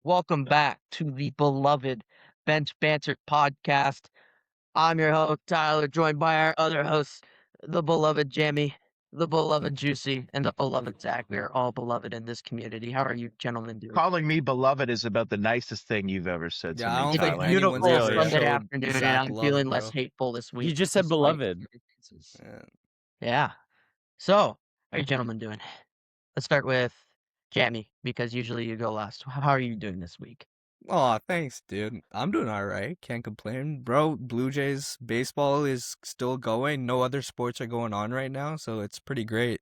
Welcome back to the beloved Bench Banter podcast. I'm your host, Tyler, joined by our other hosts, the beloved Jammy, the beloved Juicy, and the beloved Zach. We are all beloved in this community. How are you gentlemen doing? Calling me beloved is about the nicest thing you've ever said to Yeah, I me, don't It's a think Tyler. anyone's beautiful ever Sunday showed afternoon, and Zach I'm love, feeling less bro. hateful this week. You just said despite beloved. experiences. Yeah. Yeah. So, how are you gentlemen doing? Let's start with Jammy, because usually you go last. How are you doing this week? Aw, thanks, dude. I'm doing all right. Can't complain. Bro, Blue Jays baseball is still going. No other sports are going on right now, so it's pretty great.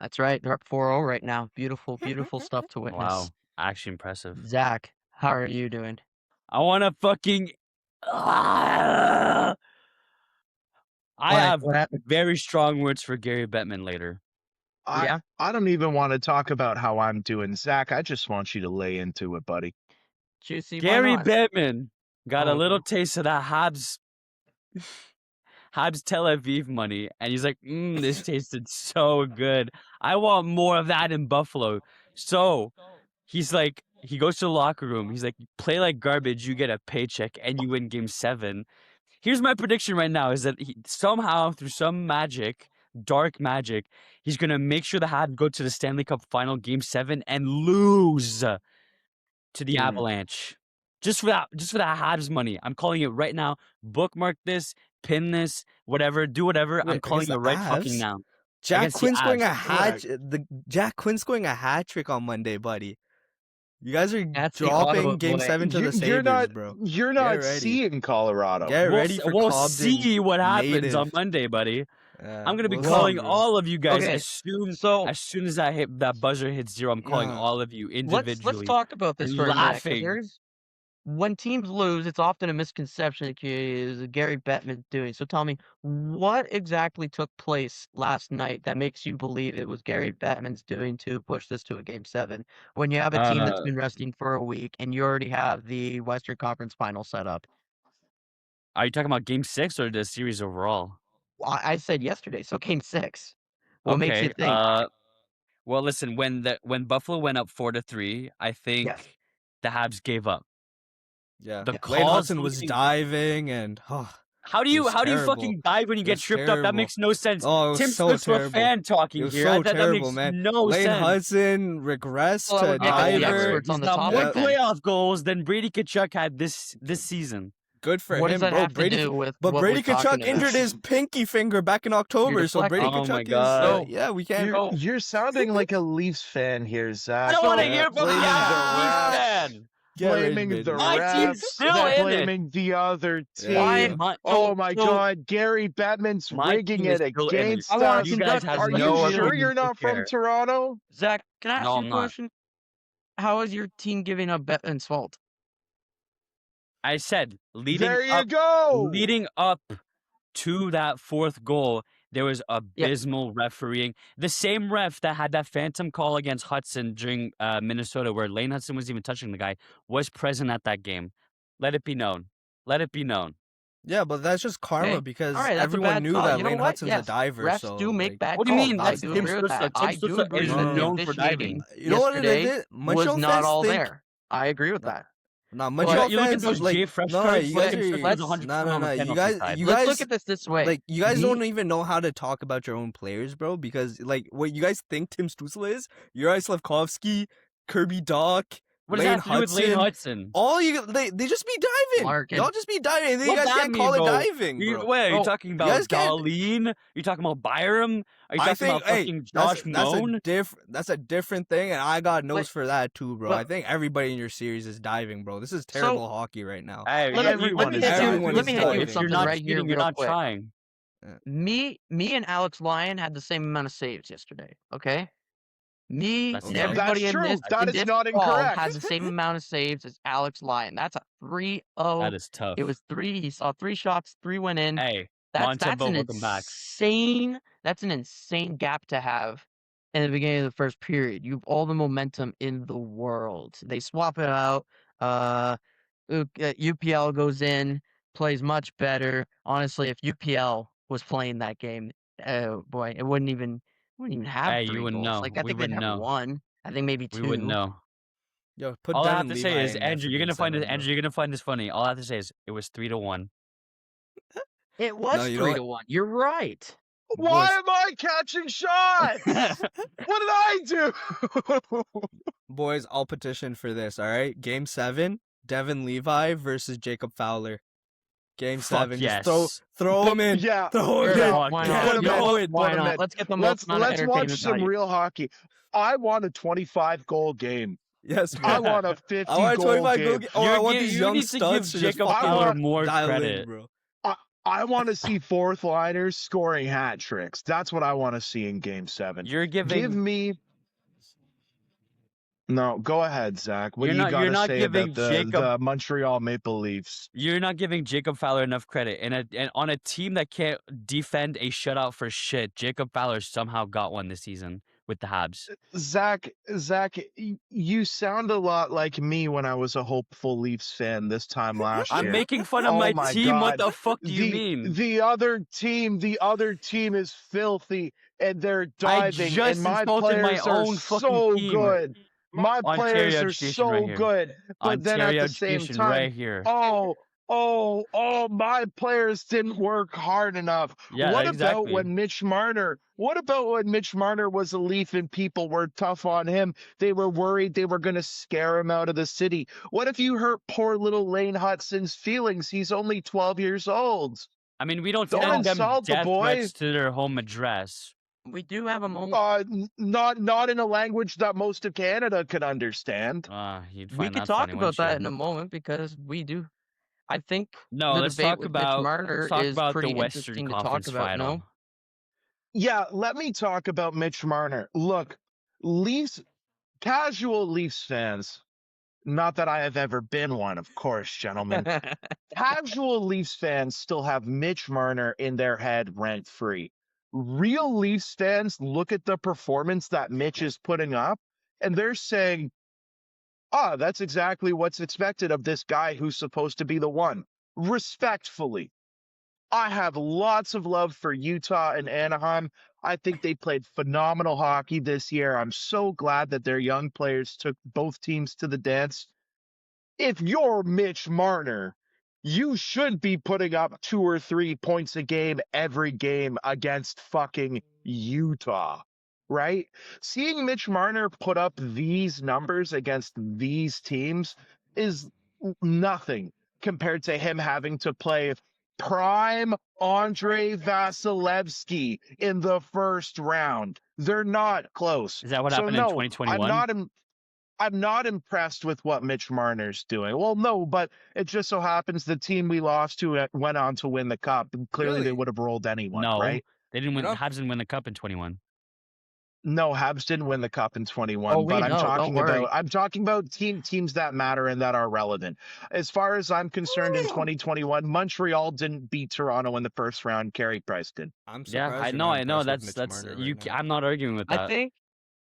That's right. They're up 4-0 right now. Beautiful, beautiful stuff to witness. Wow, actually impressive. Zach, how are you doing? I want to fucking. I have What happened? very strong words for Gary Bettman later. Yeah? I don't even want to talk about how I'm doing. Zach, I just want you to lay into it, buddy. Juicy, why Gary not? Bettman got a Oh, little no. taste of that Habs Tel Aviv money, and he's like, this tasted so good. I want more of that in Buffalo. So he's like, he goes to the locker room. He's like, play like garbage, you get a paycheck, and you win Game 7. Here's my prediction right now: is that somehow, through some magic, dark magic, he's gonna make sure the Habs go to the Stanley Cup Final, Game 7, and lose to the Avalanche. Just for that Habs money. I'm calling it right now. Bookmark this, pin this, whatever, do whatever. I'm Wait, calling against it the right fucking Avs? now. Jack Against the Quinn's going a Avs. Jack Quinn's going a hat trick on Monday, buddy. You guys are That's the Ottawa dropping Game boy. 7 to the You're Sabres, not, bro. you're not Get ready. seeing Colorado. Get ready for We'll Cobden see what happens native. on Monday, buddy. Yeah, I'm gonna be we'll calling see, bro. all of you guys Okay, as soon so as that buzzer hits 0. I'm calling all of you individually. let's talk about this and for a minute. 'Cause laughing. when teams lose, it's often a misconception that is Gary Bettman doing. So tell me, what exactly took place last night that makes you believe it was Gary Bettman's doing to push this to a Game 7 when you have a team that's been resting for a week and you already have the Western Conference Final set up? Are you talking about Game 6 or the series overall? I said yesterday, so Game 6. What makes you Okay. think? Well, listen. When Buffalo went up 4-3, I think Yes. the Habs gave up. Yeah. The Lane calls Hudson was leading- diving and How do you was fucking dive when you It get was tripped up? That terrible. makes no sense. Oh, it was Tim so Smith's a terrible. fan talking It was here. so that terrible, makes man. no Lane sense. Hudson regressed Well, I to would get the diver. experts on He's the got more topic then. playoff goals than Brady Tkachuk had this season. Good for What him, does that bro. have to do with But what Brady we're talking Tkachuk about? injured his pinky finger back in October, so Brady deflecting. Oh my Tkachuk God. is yeah, we can't. You're sounding like a Leafs fan here, Zach. I don't want to Yeah. hear from the Blaming the Avs refs, fan. Get ready, blaming baby. the My team's refs, still in it. blaming the other team. Yeah. Oh my God, Gary Bettman's My rigging team is it still in it. against I wanna us. You guys conduct- have Are no you sure reason you're to not from care. Toronto? Zach, can I ask No, you I'm a not. question? How is your team giving up Bettman's fault? I said There you go. leading up to that fourth goal, there was abysmal refereeing. The same ref that had that phantom call against Hudson during Minnesota, where Lane Hudson was even touching the guy, was present at that game. Let it be known. Let it be known. Yeah, but that's just karma Okay. because All right, that's a everyone bad knew call. that You know Lane what? Hudson's Yes, a diver. refs so do make like, bad What do you calls. mean? I That's do Tim agree with Stutzla. that. Tim I do Stutzla agree is that the known for officiating diving. You know what it yesterday is? was Montreal not fans all think there. I agree with that. nah, Well, Montreal you look at fans those like Jay Fresh no, cards. you Tim guys Stutzla are was 100% no, on the you penalty guys, side. you Let's guys look at this way. like you guys Me- don't even know how to talk about your own players, bro. Because like what you guys think Tim Stutzla is, Yuri Slavkovsky, Kirby Doc, What does Lane that have to do with Lane Hudson? All they just be diving. Larkin. Y'all just be diving. And then you What's guys that can't mean, call it bro? diving, bro. Wait, are you Oh, talking you about guys can't- Darlene? Are you talking about Byram? Are you I talking think, about fucking Josh Moan? That's a different thing, and I got notes for that too, bro. but- I think everybody in your series is diving, bro. This is terrible hockey right now. Hey, Let me everyone hit is you diving. with If you're something not right here cheating, you're real not quick. trying. Me and Alex Lyon had the same amount of saves yesterday. Okay. Me That's and okay. everybody That's in true. this That in is this not call incorrect. has the same amount of saves as Alex Lyon. That's a 3-0. That is tough. It was 3. He saw 3 shots, 3 went in. Hey, That's Montebo, an welcome back. insane gap to have in the beginning of the first period. You have all the momentum in the world. They swap it out. UPL goes in, plays much better. Honestly, if UPL was playing that game, boy, it wouldn't even have Hey, 3 you wouldn't goals. know. Like I We think they'd wouldn't have know. 1. I think maybe 2. We wouldn't know. Yo, put All I have Devin to Levi say is in there Andrew, for you're game gonna find 7, this. bro. Andrew, you're gonna find this funny. All I have to say is it was 3-1. It No, was you know what? 3-1. You're right. Why Boys, am I catching shots? What did I do? boys, I'll petition for this, all right? Game 7, Devin Levi versus Jacob Fowler. Game Fuck 7, just yes. throw him in. Yeah, Throw him Sure, yeah. in. Fuck why yeah. not? Put him You know in. what? Why Put him not? in. Let's get the most amount of Let's watch entertainment some value. real hockey. I want a 25 goal game. Yes, I bro. want a I 50 want a goal 25 goal game. game. Oh, I want these You young need to give studs to just Jacob fucking Fowler more dial credit. in, bro. I want to see fourth liners scoring hat tricks. That's what I want to see in game 7. You're Give giving. me. No, go ahead, Zach. What You're do you not. got You're to not say giving about Jacob. the Montreal Maple Leafs? You're not giving Jacob Fowler enough credit. And on a team that can't defend a shutout for shit, Jacob Fowler somehow got one this season with the Habs. Zach, you sound a lot like me when I was a hopeful Leafs fan this time last I'm year. making fun of Oh my my team. What God. the fuck do you mean? The other team is filthy and they're I diving, just and my insulted my players are own fucking so team. good. My players Ontario are education right so here. good, but then at Ontario the same education time, right here. my players didn't work hard enough. Yeah, What about exactly. when Mitch Marner was a Leaf and people were tough on him? They were worried they were going to scare him out of the city. What if you hurt poor little Lane Hutson's feelings? He's only 12 years old. I mean, we don't Don't send them insult the death boy. threats to their home address. We do have a moment. Not in a language that most of Canada could understand. You'd We find could that talk funny, about wouldn't that you? in a moment because we do. I think No, the let's debate talk with Mitch about Marner the is pretty Western interesting to talk Conference about. final. No, Yeah, let me talk about Mitch Marner. Look, casual Leafs fans, not that I have ever been one, of course, gentlemen. Casual Leafs fans still have Mitch Marner in their head rent free. Real Leafs fans look at the performance that Mitch is putting up and they're saying, that's exactly what's expected of this guy who's supposed to be the one. Respectfully, I have lots of love for Utah and Anaheim. I think they played phenomenal hockey this year. I'm so glad that their young players took both teams to the dance. If you're Mitch Marner, you should be putting up 2 or 3 points a game every game against fucking Utah, right? Seeing Mitch Marner put up these numbers against these teams is nothing compared to him having to play prime Andre Vasilevsky in the first round. They're not close. Is that what So happened in no, 2021? I'm not impressed with what Mitch Marner's doing. Well, no, but it just so happens the team we lost to went on to win the cup, and clearly they Really? would have rolled anyone, No, right? they didn't win. You know- Habs didn't win the cup in 21. No, Habs didn't win the cup in 21, Oh, we but know, don't worry. I'm talking about teams that matter and that are relevant. As far as I'm concerned, in 2021, Montreal didn't beat Toronto in the first round. Carey Price did. I'm Yeah, surprised I you're know. not I know. impressed with That's Mitch Marner you. right now. I'm not arguing with I that. think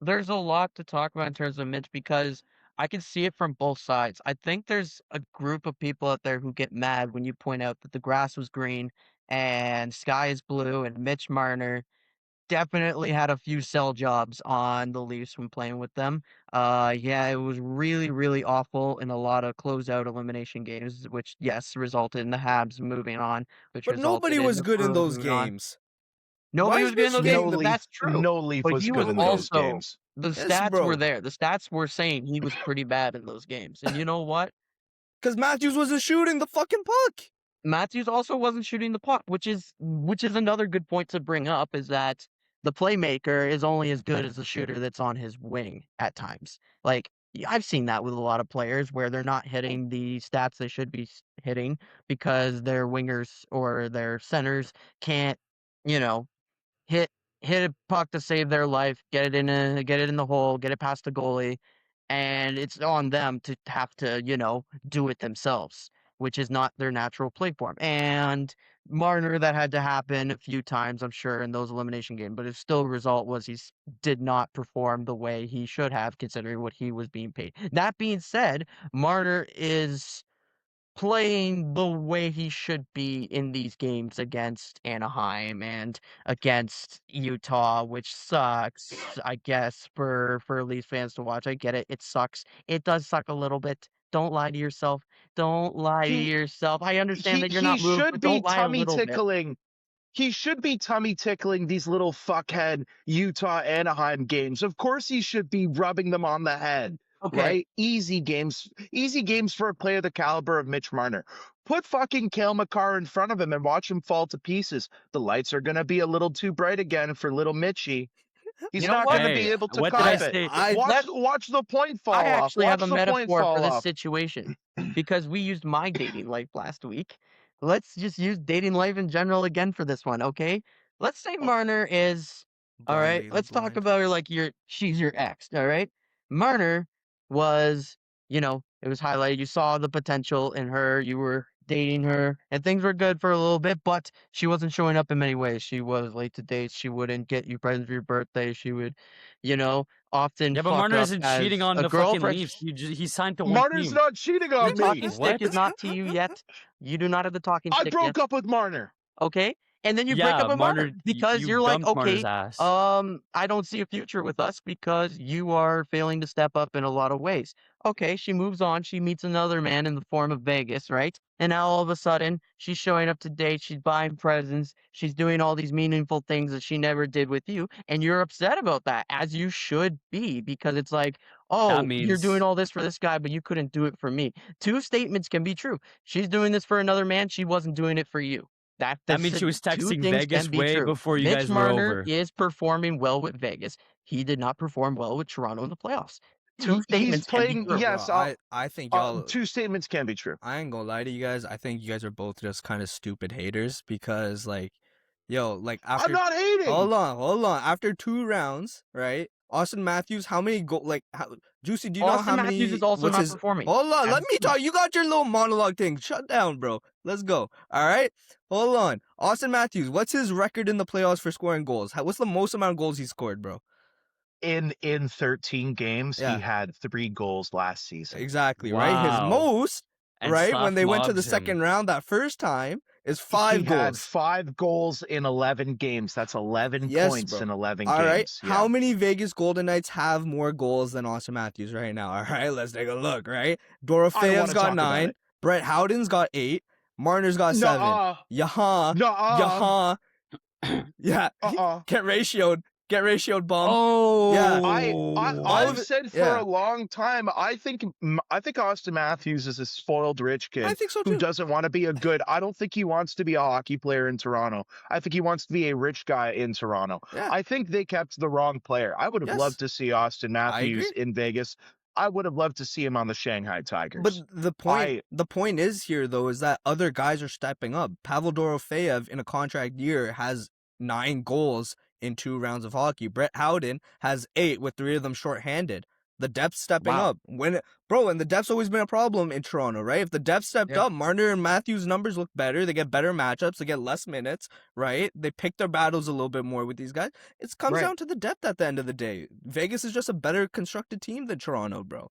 there's a lot to talk about in terms of Mitch because I can see it from both sides. I think there's a group of people out there who get mad when you point out that the grass was green and sky is blue, and Mitch Marner definitely had a few sell jobs on the Leafs when playing with them. Yeah, it was really, really awful in a lot of closeout elimination games, which yes resulted in the Habs moving on, which But resulted nobody in was the good in Bruins those moving on. games. Nobody Why was is good in Mitch those getting games. the That's true. No Leaf But was he good was in those also games. the Yes, stats were bro. there. The stats were saying he was pretty bad in those games. And you know what? Because Matthews wasn't shooting the fucking puck. Matthews also wasn't shooting the puck, which is another good point to bring up is that the playmaker is only as good as the shooter that's on his wing at times. Like I've seen that with a lot of players where they're not hitting the stats they should be hitting because their wingers or their centers can't, you know, hit a puck to save their life, get it in the hole, get it past the goalie, and it's on them to have to, do it themselves, which is not their natural play form. And Marner, that had to happen a few times, I'm sure, in those elimination games, but his still result was did not perform the way he should have, considering what he was being paid. That being said, Marner is playing the way he should be in these games against Anaheim and against Utah, which sucks, I guess, for Leafs fans to watch. I get it. It sucks. It does suck a little bit. Don't lie to yourself. Don't lie to He yourself. I understand that you're he not moved, should but be don't lie a tummy little bit. tickling. He should be tummy tickling these little fuckhead Utah Anaheim games. Of course he should be rubbing them on the head. Okay. Right? Easy games for a player the caliber of Mitch Marner. Put fucking Cale Makar in front of him and watch him fall to pieces. The lights are gonna be a little too bright again for little Mitchie. He's You know not what? gonna Hey, be able to what did I cop it. say? Watch the point fall I off. actually Watch have a the point metaphor fall for this off. situation because we used my dating life last week. Let's just use dating life in general again for this one, okay? Let's say Marner is all Blind right. leading Let's talk blind. about her like she's your ex, all right? Marner was, it was highlighted. You saw the potential in her. You were dating her, and things were good for a little bit, but she wasn't showing up in many ways. She was late to dates. She wouldn't get you presents for your birthday. She would, often Yeah, but fuck Marner up isn't as cheating on a the fucking girlfriend. Leafs. He signed to one Marner's team. not cheating The on me. talking stick What? is not to you yet. You do not have the talking I stick yet. broke up with Marner. Okay? And then you break Yeah, up with Marner because you you're like, dumped Marner's okay, ass. I don't see a future with us because you are failing to step up in a lot of ways. Okay, she moves on. She meets another man in the form of Vegas, right? And now all of a sudden, she's showing up to date. She's buying presents. She's doing all these meaningful things that she never did with you. And you're upset about that, as you should be, because it's like, That oh, you're doing means all this for this guy, but you couldn't do it for me. Two statements can be true. She's doing this for another man. She wasn't doing it for you. that means she was Two texting things can Vegas be way true. before you Mitch guys were Marner over. is performing well with Vegas. He did not perform well with Toronto in the playoffs. Two He's statements can be playing. true. Yes, I think y'all. two statements can be true. I ain't gonna lie to you guys. I think you guys are both just kind of stupid haters because, like, after. I'm not hating. Hold on. After 2 rounds, right? Austin Matthews, how many Juicy, do you know Austin how Matthews many? is also what's not his? performing. Hold on, let As- me talk. You got your little monologue thing. Shut down, bro. Let's go. All right, hold on. Austin Matthews, what's his record in the playoffs for scoring goals? What's the most amount of goals he scored, bro? In 13 games, Yeah. he had 3 goals last season. Exactly, right? His Wow. most, And right, when Slav they went to the mobs him. second round that first time, is 5 He had goals. 5 goals in 11 games. That's 11 Yes, points bro. in 11 All right. games. How many Vegas Golden Knights have more goals than Austin Matthews right now? All right, let's take a look, right? Dorofeev's got 9. Brett Howden's got 8. Marner's got 7. Yaha. Nuh-uh. Yeah. Get ratioed. Get ratioed, bum. Oh, Yeah. I've said for a long time, I think Austin Matthews is a spoiled rich kid I think so who too. doesn't want to be a good. I don't think he wants to be a hockey player in Toronto. I think he wants to be a rich guy in Toronto. Yeah. I think they kept the wrong player. I would have Yes. loved to see Austin Matthews agree. in Vegas. I would have loved to see him on the Shanghai Tigers. But the point is here though is that other guys are stepping up. Pavel Dorofeev in a contract year has 9 goals in 2 rounds of hockey. Brett Howden has 8 with 3 of them shorthanded. The depth's stepping Wow. up. And the depth's always been a problem in Toronto, right? If the depth stepped up, Marner and Matthews' numbers look better. They get better matchups. They get less minutes, right? They pick their battles a little bit more with these guys. It comes Right. down to the depth at the end of the day. Vegas is just a better constructed team than Toronto, bro.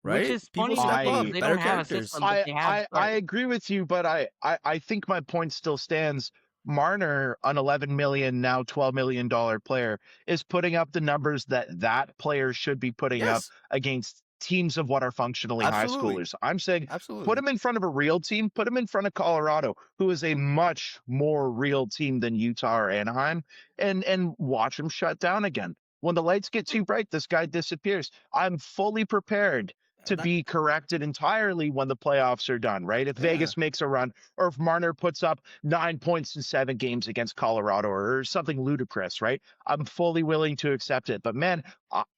Right? Which is funny People step because up, they better don't have a characters. system, but they have I agree with you, but I think my point still stands. Marner, an $11 million, now $12 million player, is putting up the numbers that player should be putting up Yes, against teams of what are functionally absolutely. high schoolers. I'm saying Absolutely. put him in front of a real team, put him in front of Colorado, who is a much more real team than Utah or Anaheim, and watch him shut down again. When the lights get too bright, this guy disappears. I'm fully prepared to be corrected entirely when the playoffs are done, right? If Vegas makes a run, or if Marner puts up 9 points in 7 games against Colorado or something ludicrous, right? I'm fully willing to accept it. But man,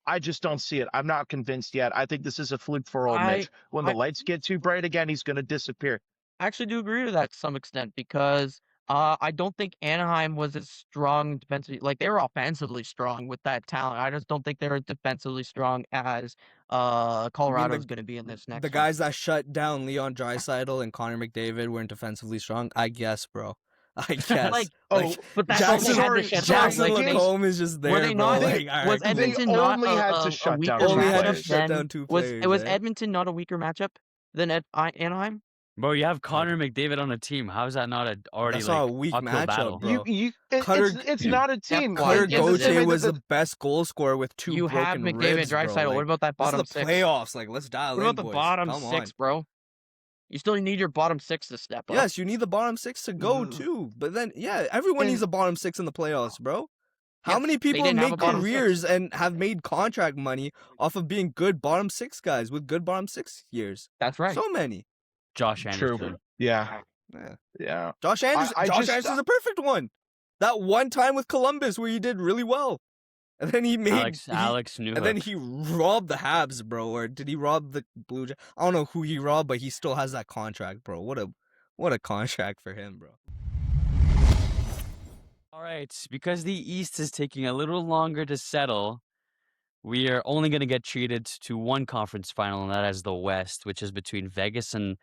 I just don't see it. I'm not convinced yet. I think this is a fluke for old Mitch. When the lights get too bright again, he's going to disappear. I actually do agree with that to some extent because I don't think Anaheim was as strong defensively. Like they were offensively strong with that talent. I just don't think they were defensively strong as Colorado is going to be in this next. The guys that shut down Leon Draisaitl and Connor McDavid weren't defensively strong. I guess, bro. I guess. But that's all they had to shut down. Jackson Like, Lacombe is just there, were they bro. not? Like, all Was right, Edmonton They not only had to shut down weaker two only had to matchup players. shut than down 2 players. was eh? Edmonton not a weaker matchup than Anaheim? Bro, you have Connor McDavid on a team. How is that not already That's like not a weak uphill matchup, battle? bro. It's Cutter- not a team. why, Cutter at the end of the Gauthier day, was the best goal scorer with 2 You have broken McDavid and ribs, bro. Draisaitl. What Like, about that this is bottom the six? playoffs. Like, let's dial What in, about the boys. bottom Come six, on. bro? You still need your bottom six to step up. Yes, you need the bottom 6 to go Mm. too. But then, yeah, everyone needs And- a bottom 6 in the playoffs, bro. How Yep, many they people have didn't have made a bottom careers six. and have made contract money off of being good bottom 6 guys with good bottom 6 years? That's right. So many. Josh Anderson. True. Yeah. Yeah. Yeah. Josh Anderson. I Josh just- Anderson's a perfect one. That one time with Columbus where he did really well, and then he made Alex Newhook. and then he robbed the Habs, bro. Or did he rob the Blue Jays? I don't know who he robbed, but he still has that contract, bro. What a contract for him, bro. All right, because the East is taking a little longer to settle, we are only going to get treated to one conference final, and that is the West, which is between Vegas and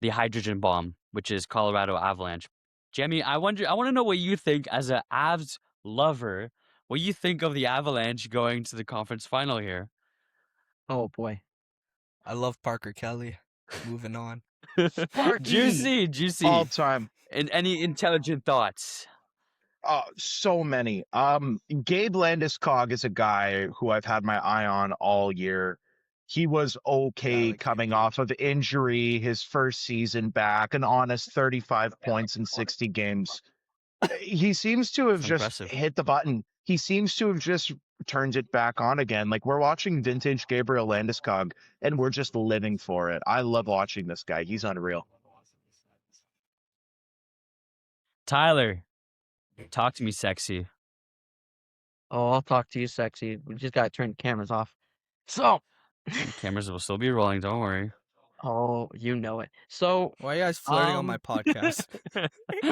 the Hydrogen Bomb, which is Colorado Avalanche. Jamie, I want to know what you think as a Avs lover. What you think of the Avalanche going to the conference final here? Oh boy. I love Parker Kelly. Moving on. Juicy. All time. And any intelligent thoughts? So many. Gabe Landeskog is a guy who I've had my eye on all year. He was okay like coming him. off of injury, his first season back, an honest 35 points in 60 games. He seems to have That's just impressive. hit the button. He seems to have just turned it back on again. Like, we're watching vintage Gabriel Landeskog, and we're just living for it. I love watching this guy. He's unreal. Tyler, talk to me, sexy. Oh, I'll talk to you, sexy. We just gotta turn the cameras off. So, Cameras will still be rolling. Don't worry. oh, you know it. So, Why are you guys flirting on my podcast?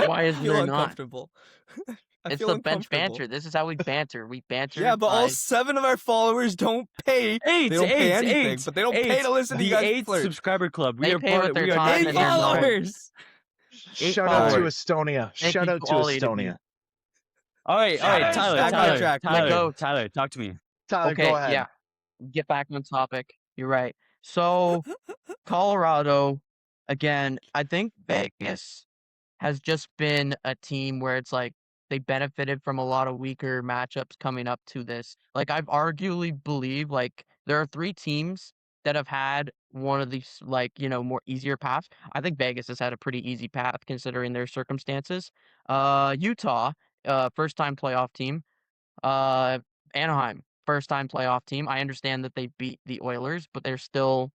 why is I feel there not? uncomfortable. I It's feel the bench uncomfortable. banter. This is how we banter. We banter. Yeah, but all by- 7 of our followers don't pay. They don't pay anything, but they don't pay to listen to the you guys 8 flirt. subscriber club. We They are pay part with of. their We are time and 8 their knowledge. followers. Shout out to followers. Estonia. Thank Shout you out to to all 8 of you. Estonia. All right, Shout out. Tyler, Back on Tyler, track. Tyler, go. Tyler, talk to me. Tyler, Okay, go ahead. yeah. Get back on topic. You're right. So, Colorado, again, I think Vegas has just been a team where it's like they benefited from a lot of weaker matchups coming up to this. Like, I've arguably believe like there are 3 teams that have had one of these like, more easier paths. I think Vegas has had a pretty easy path considering their circumstances. Utah, first time playoff team. Anaheim, first time playoff team. I understand that they beat the Oilers, but they're still,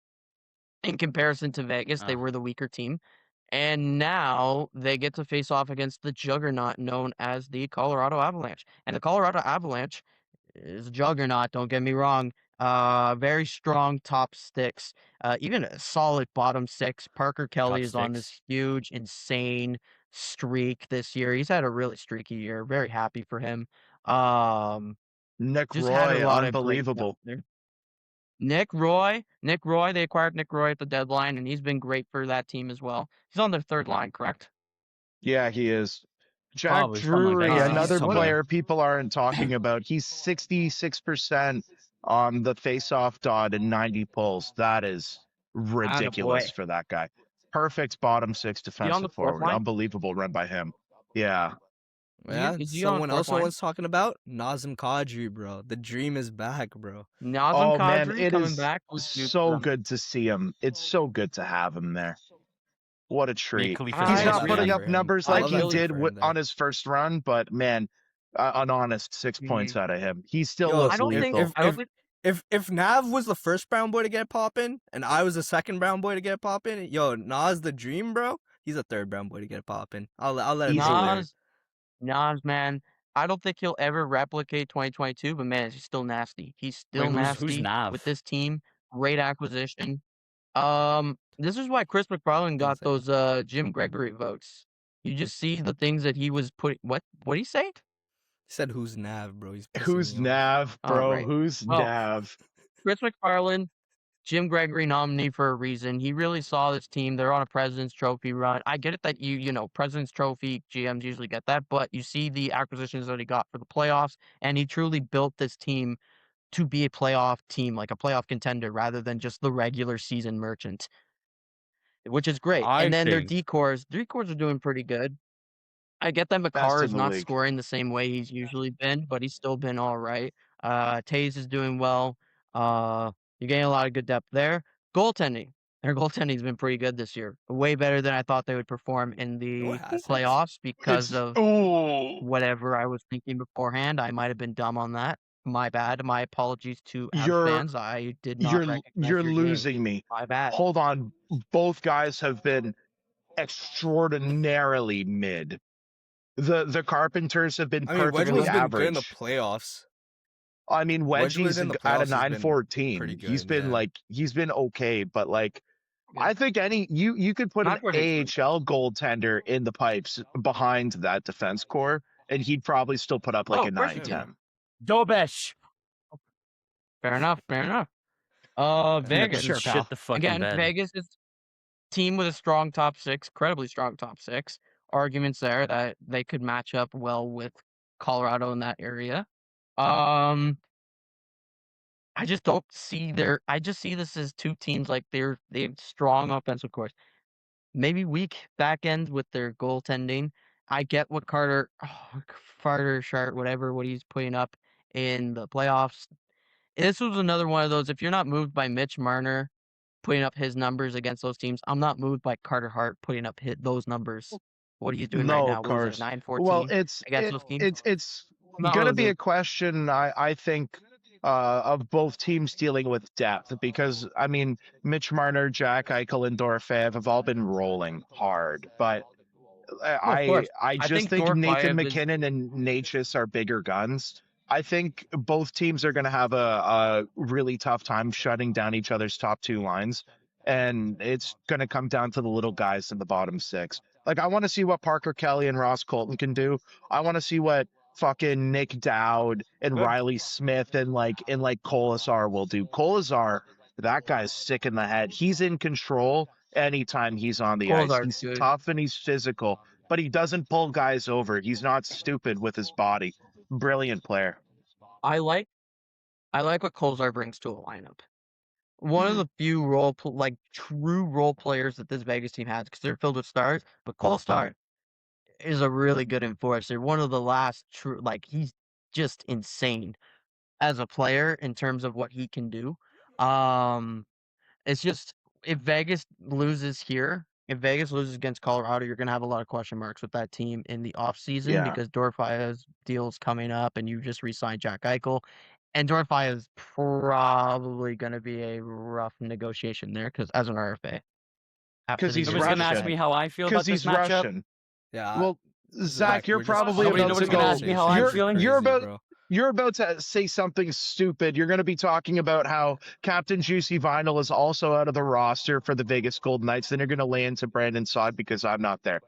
in comparison to Vegas, they Ah. were the weaker team. And now they get to face off against the juggernaut known as the Colorado Avalanche. And the Colorado Avalanche is a juggernaut, don't get me wrong. Very strong top six, even a solid bottom 6. Parker Kelly Top is on six. this huge, insane streak this year. He's had a really streaky year. Very happy for him. Nick Just had a Roy, lot of great unbelievable. depth there. Nick Roy, they acquired Nick Roy at the deadline, and he's been great for that team as well. He's on their 3rd line, correct? Yeah, he is. Jack Probably from, like, Drury, Vegas. another Somewhere. player people aren't talking about. He's 66% on the face-off dot and 90 pulls. That is ridiculous Attaboy. for that guy. Perfect bottom 6 he on the defensive 4th forward. line? Unbelievable run by him. Yeah. Yeah, Is he on someone 4th else no line? one's talking about? Nazem Kadri, bro. The dream is back, bro. Nazem Oh, man, Kadri it coming is back. was so from- good to see him. It's so good to have him there. What a treat. Khalifa's He's I not agree. putting for up him. numbers I like love he that did for him there. on his first run, but man, an honest 6 points out of him. He still Yo, looks I don't think. lethal. I don't think. If Nav was the first brown boy to get poppin', and I was the second brown boy to get poppin', yo, Nas the dream, bro. He's a 3rd brown boy to get poppin'. I'll let him Easily. go there. Nas, man. I don't think he'll ever replicate 2022, but man, he's still nasty. He's still Wait, nasty who's Nav? with this team. Great acquisition. This is why Chris McFarland got Insane. those Jim Gregory votes. You just see the things that he was putting. What did he say? He said, "Who's Nav, bro?" He's pissing Who's me off. Nav, Oh, bro? right. Who's Well, Nav? Chris McFarland, Jim Gregory nominee for a reason. He really saw this team. They're on a President's Trophy run. I get it that President's Trophy GMs usually get that, but you see the acquisitions that he got for the playoffs, and he truly built this team to be a playoff team, like a playoff contender, rather than just the regular season merchant. which is great. I And then their think decors are doing pretty good. I get that Best McCarr in is the not league. scoring the same way he's usually been, but he's still been all right. Taze is doing well. You're getting a lot of good depth there. Goaltending. Their goaltending's been pretty good this year. Way better than I thought they would perform in No, it the hasn't. playoffs because It's of oh, whatever I was thinking beforehand. I might have been dumb on that. My bad. My apologies to Avs you're fans. I did not you're recognize you're your game. losing me. My bad. Hold on. Both guys have been extraordinarily mid. The Carpenters have been I mean, perfectly Wedgwood's been good in the average. playoffs. I mean, Wedgwood Wedgie's in the at a playoffs has been 914. pretty He's good. been Yeah. like he's been okay, but like Yeah. I think you could put an 914 's pretty AHL goaltender in the pipes behind that defense core, and he'd probably still put up like Oh, a of course you 910. Dobesh. Fair enough. Fair enough. Vegas. Sure, Again, shit the fucking bed. Vegas is team with a strong top six, incredibly strong top six. Arguments there that they could match up well with Colorado in that area. I just don't see I just see this as two teams like they have strong offensive cores. Maybe weak back ends with their goaltending. I get what Carter Shart, whatever, what he's putting up in the playoffs. This was another one of those, if you're not moved by Mitch Marner putting up his numbers against those teams, I'm not moved by Carter Hart putting up those numbers. What are you doing right No, now? of What is it, course. 914 Well, against those teams? it's Not gonna really be a good. question, I think, of both teams dealing with depth because I mean, Mitch Marner, Jack Eichel, and Dorofeyev have all been rolling hard, but No, of course. I I just think think Nathan Dorofeyev is McKinnon and Natchez are bigger guns. I think both teams are going to have a really tough time shutting down each other's top two lines, and it's going to come down to the little guys in the bottom six. Like I want to see what Parker Kelly and Ross Colton can do. I want to see what fucking Nick Dowd and Good. Riley Smith and like Kolesar will do. Kolesar, that guy's sick in the head. He's in control anytime he's on the ice. Kolesar's He's good. tough and he's physical, but he doesn't pull guys over. He's not stupid with his body. Brilliant player. I like what Kolesar brings to a lineup. One of the few true role players that this Vegas team has, because they're filled with stars, but Kolesar is a really good enforcer. One of the last true, he's just insane as a player in terms of what he can do. It's just if Vegas loses against Colorado, you're gonna have a lot of question marks with that team in the offseason Yeah. because Dorofeye's deal's coming up and you just re-signed Jack Eichel. And Dorofeye is probably gonna be a rough negotiation there because as an RFA. After 'Cause the he's year Nobody's gonna ask Russian. me how I feel about Because this he's matchup. Russian. Yeah. Well, Zach, you're we're just- probably Nobody- about nobody's to gonna go. ask me how I'm feeling. You're about bro. you're about to say something stupid. You're going to be talking about how Captain JuicyVinyl is also out of the roster for the Vegas Golden Knights. Then you're going to lay into Brandon Saad because I'm not there.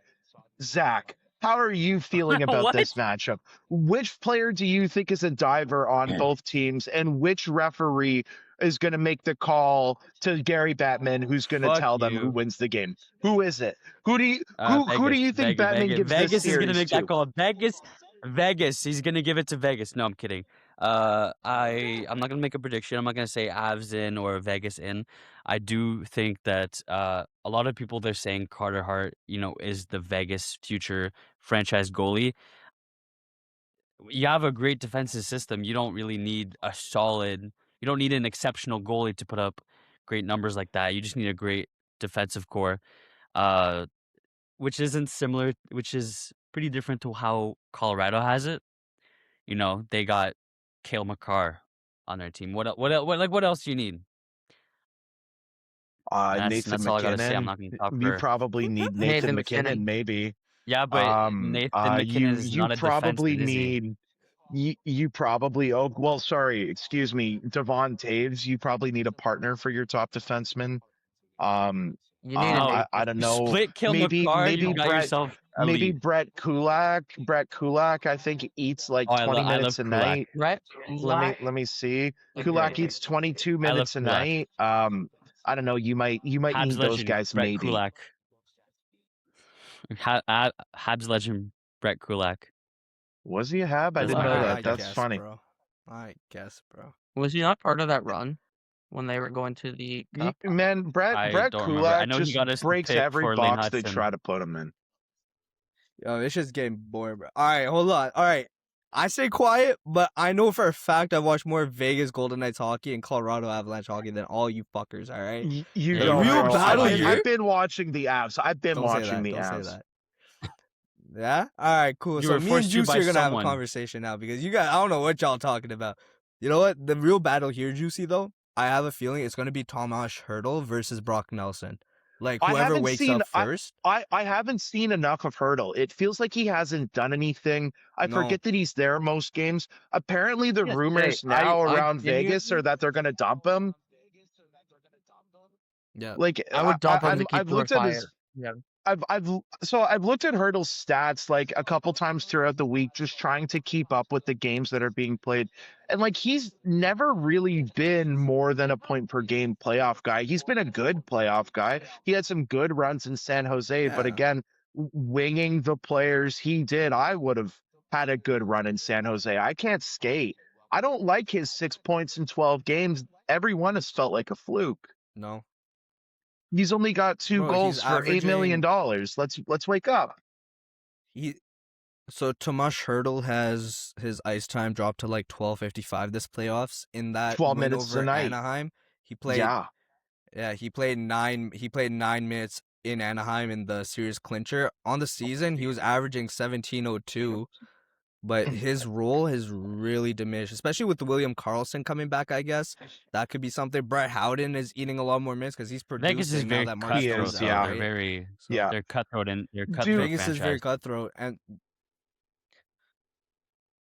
Zach, how are you feeling about What? this matchup? Which player do you think is a diver on both teams, and which referee is going to make the call to Gary Bettman, who's going to Fuck tell them you. who wins the game? Who is it? Who do you think Vegas, Bettman gives Vegas this is gonna series make to? that call. Vegas. He's gonna give it to Vegas. No, I'm kidding. I'm not gonna make a prediction. I'm not gonna say Avs in or Vegas in. I do think that a lot of people they're saying Carter Hart, is the Vegas future franchise goalie. You have a great defensive system. You don't really need you don't need an exceptional goalie to put up great numbers like that. You just need a great defensive core. Which is pretty different to how Colorado has it. They got Cale Makar on their team. What else do you need? Nathan That's all I gotta say. I'm McKinnon. not gonna talk You for. probably need Nathan Nathan McKinnon, McKinnon. maybe. Yeah, but Nathan McKinnon is You not a probably defenseman, is he? need you probably sorry, excuse me, Devon Taves. You probably need a partner for your top defenseman. You need a No, Nate. I don't You know. split Cale Maybe Makar, maybe you got Brett yourself maybe elite. Brett Kulak. Brett Kulak, I think eats like Oh, I 20 love minutes a Kulak. night. Right? Let me see. Kulak eats 22 I love minutes a Kulak. night. I don't know. You might Habs need those legend guys Brett maybe. Kulak. Habs legend Brett Kulak. Was he a Hab? I That's didn't know okay. that. I That's guess, funny. bro. I guess, bro. Was he not part of that run? when they were going to the cup? Man, Brett I don't remember. I Kulak know he just got us the breaks pick every for Lane box they Hudson. try to put him in. Yo, it's just getting boring, bro. All right, hold on. All right. I stay quiet, but I know for a fact I've watched more Vegas Golden Knights hockey and Colorado Avalanche hockey than all you fuckers, all right? You Yeah, don't, real bro. battle I've here? been watching the Avs. I've been Don't say watching that. the Don't Avs. say that. Yeah? All right, cool. You So were me and forced to Juicy by are going to have a someone. conversation now because you guys, I don't know what y'all talking about. You know what? The real battle here, Juicy, though, I have a feeling it's going to be Tomas Hertl versus Brock Nelson. Like, I whoever haven't wakes seen. up first. I haven't seen enough of Hurdle. It feels like he hasn't done anything. I No. forget that he's there most games. Apparently, the Yes, rumors hey, now I around Vegas genuinely- are that they're going to dump him. Yeah. Like I would dump him to keep I've the looked at fire. his. Yeah. I've looked at Hurdle's stats like a couple times throughout the week, just trying to keep up with the games that are being played. And like he's never really been more than a point per game playoff guy. He's been a good playoff guy. He had some good runs in San Jose, but Yeah. again, winging the players he did, I would have had a good run in San Jose. I can't skate. I don't like his 6 points in 12 games. Every one has felt like a fluke. No. He's only got two Bro, goals he's for $8 million. Let's wake up. So Tomas Hertl has his ice time dropped to like 12:55 this playoffs. In that 12 win minutes over a night. Anaheim, he played. Yeah. He played 9 minutes in Anaheim in the series clincher. On the season, he was averaging 17:02, but his role has really diminished, especially with William Karlsson coming back. I guess that could be something. Brett Howden is eating a lot more minutes because he's producing Vegas is now very that Mark He cutthroat. Stone's is, out, yeah. They're right? very Yeah. They're cutthroat and they're Dude, cutthroat Vegas is very franchise. cutthroat, and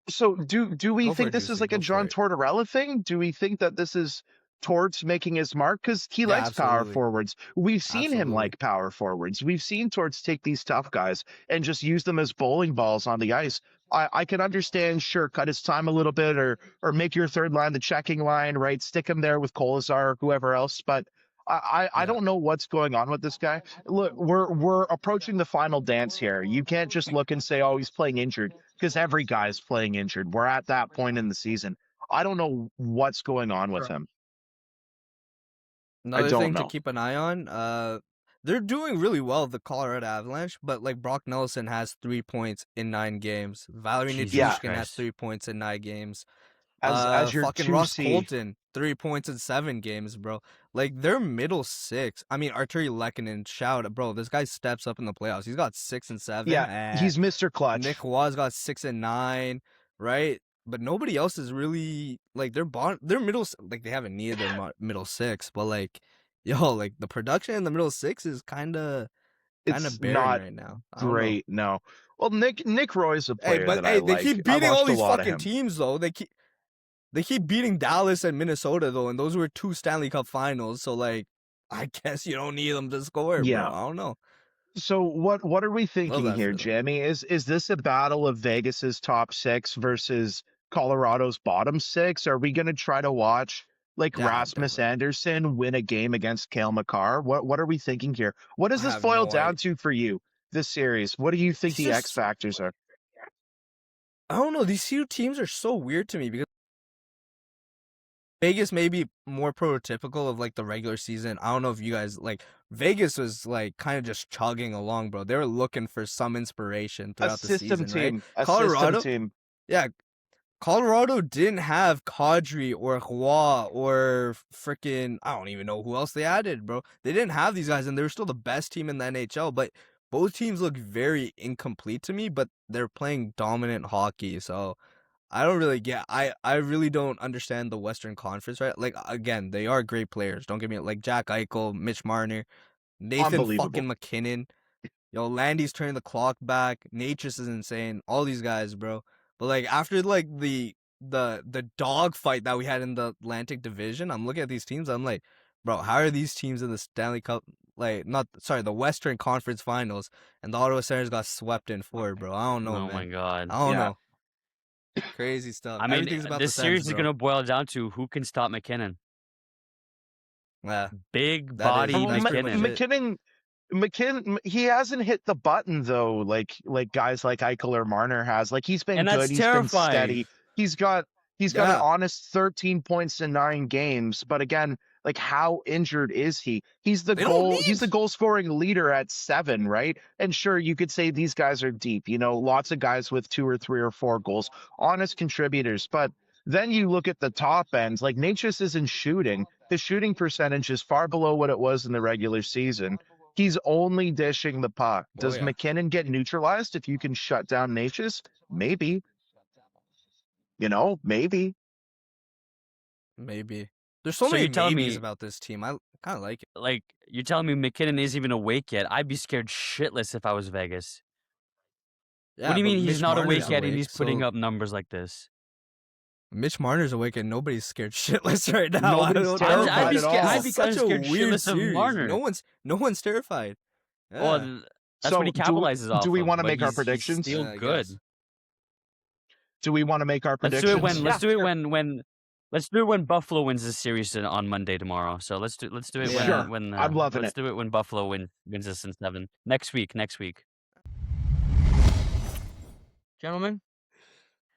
So do we Go for think it, this is Juicy, like a go for John it. Tortorella thing? Do we think that this is Torts making his mark? Because he Yeah, likes power absolutely. forwards. We've seen him Absolutely. like power forwards. We've seen Torts take these tough guys and just use them as bowling balls on the ice. I can understand, sure, cut his time a little bit or make your third line the checking line, right? Stick him there with Kolazar or whoever else. But I Yeah. don't know what's going on with this guy. Look, we're approaching the final dance here. You can't just look and say, oh, he's playing injured, because every guy's playing injured. We're at that point in the season. I don't know what's going on with him. Another don't thing to know. keep an eye on, they're doing really well, the Colorado Avalanche, but like Brock Nelson has 3 points in 9 games. Valerie Jesus Nichushkin has Christ. 3 points in 9 games. As your Fucking Ross 2C. Colton, 3 points in 7 games, bro. Like they're middle 6. I mean, Arturi Lehkonen, shout out, bro. This guy steps up in the playoffs. He's got 6 and 7. Yeah, he's Mr. Clutch. Nick Wa's got 6 and 9, right? But nobody else is really like they're middle, like they haven't needed their middle 6, but like yo, like the production in the middle 6 is kind of It's barren not right now. I don't know. great. No. Well, Nick Roy's a player that I They like. keep I beating all watched a these lot of fucking him. teams though. They keep beating Dallas and Minnesota though, and those were 2 Stanley Cup finals. So like, I guess you don't need them to score, Yeah. bro. I don't know. So what are we thinking that here, for them. Jammy? Is this a battle of Vegas's top 6 versus Colorado's bottom 6? Are we going to try to watch like Yeah, Rasmus definitely. Anderson win a game against Cale Makar? What are we thinking here? What does I this have boil no down idea. to for you, this series? What do you think It's the X just- factors are? I don't know. These 2 teams are so weird to me because Vegas may be more prototypical of like the regular season. I don't know if you guys like Vegas was like kind of just chugging along, bro. They were looking for some inspiration A throughout the system season, right? team. A Colorado- system team. Yeah, Colorado didn't have Kadri or Roy or freaking I don't even know who else they added, bro. They didn't have these guys, and they were still the best team in the NHL. But both teams look very incomplete to me. But they're playing dominant hockey, so I don't really get. I really don't understand the Western Conference, right? Like again, they are great players. Don't get me like Jack Eichel, Mitch Marner, Nathan Unbelievable. fucking McKinnon. Yo, Landy's turning the clock back. Natchez is insane. All these guys, bro. But like after like the dog fight that we had in the Atlantic Division, I'm looking at these teams. I'm like, bro, how are these teams in the Stanley Cup? Like, the Western Conference Finals, and the Ottawa Senators got swept in 4, bro. I don't know, Oh man. my god. I don't Yeah. know. Crazy stuff. I mean, Everything's about this the series Sens, is bro. gonna boil down to who can stop McKinnon. Yeah. Big That is- body that's pretty much McKinnon. it. McKinnon, he hasn't hit the button though, like guys like Eichel or Marner has. Like he's been And good. that's He's terrifying. been steady. He's got an Yeah. honest 13 points in 9 games. But again, Like, how injured is he? He's They don't the need. goal scoring leader at 7, right? And sure, you could say these guys are deep, lots of guys with 2 or 3 or 4 goals, honest contributors. But then you look at the top ends, like Natchez isn't shooting. His shooting percentage is far below what it was in the regular season. He's only dishing the puck. Oh Does yeah, McKinnon get neutralized if you can shut down Natchez? Maybe. Maybe. maybe. There's so So many you're telling maybes me, about this team. I kind of like it. like, you're telling me McKinnon isn't even awake yet? I'd be scared shitless if I was Vegas. Yeah, What do you but mean he's Mitch not Marner's awake yet and awake, he's putting so up numbers like this? Mitch Marner's awake and nobody's scared shitless right now. Nobody's I don't I'd, know, terrified I'd be but at scared. all. I'd this be is kind such of a scared weird shitless of series. Marner. No one's terrified. Well, Yeah. that's what So he capitalizes off do we of. want to But make our he's predictions? still I good. guess. Do we want to make our Let's do it when. predictions? Yeah, Let's do it sure. when. Let's do it when Buffalo wins this series on Monday tomorrow. So let's do it Yeah. Sure. when I'm loving let's it. do it when Buffalo wins this in 7 next week. Gentlemen,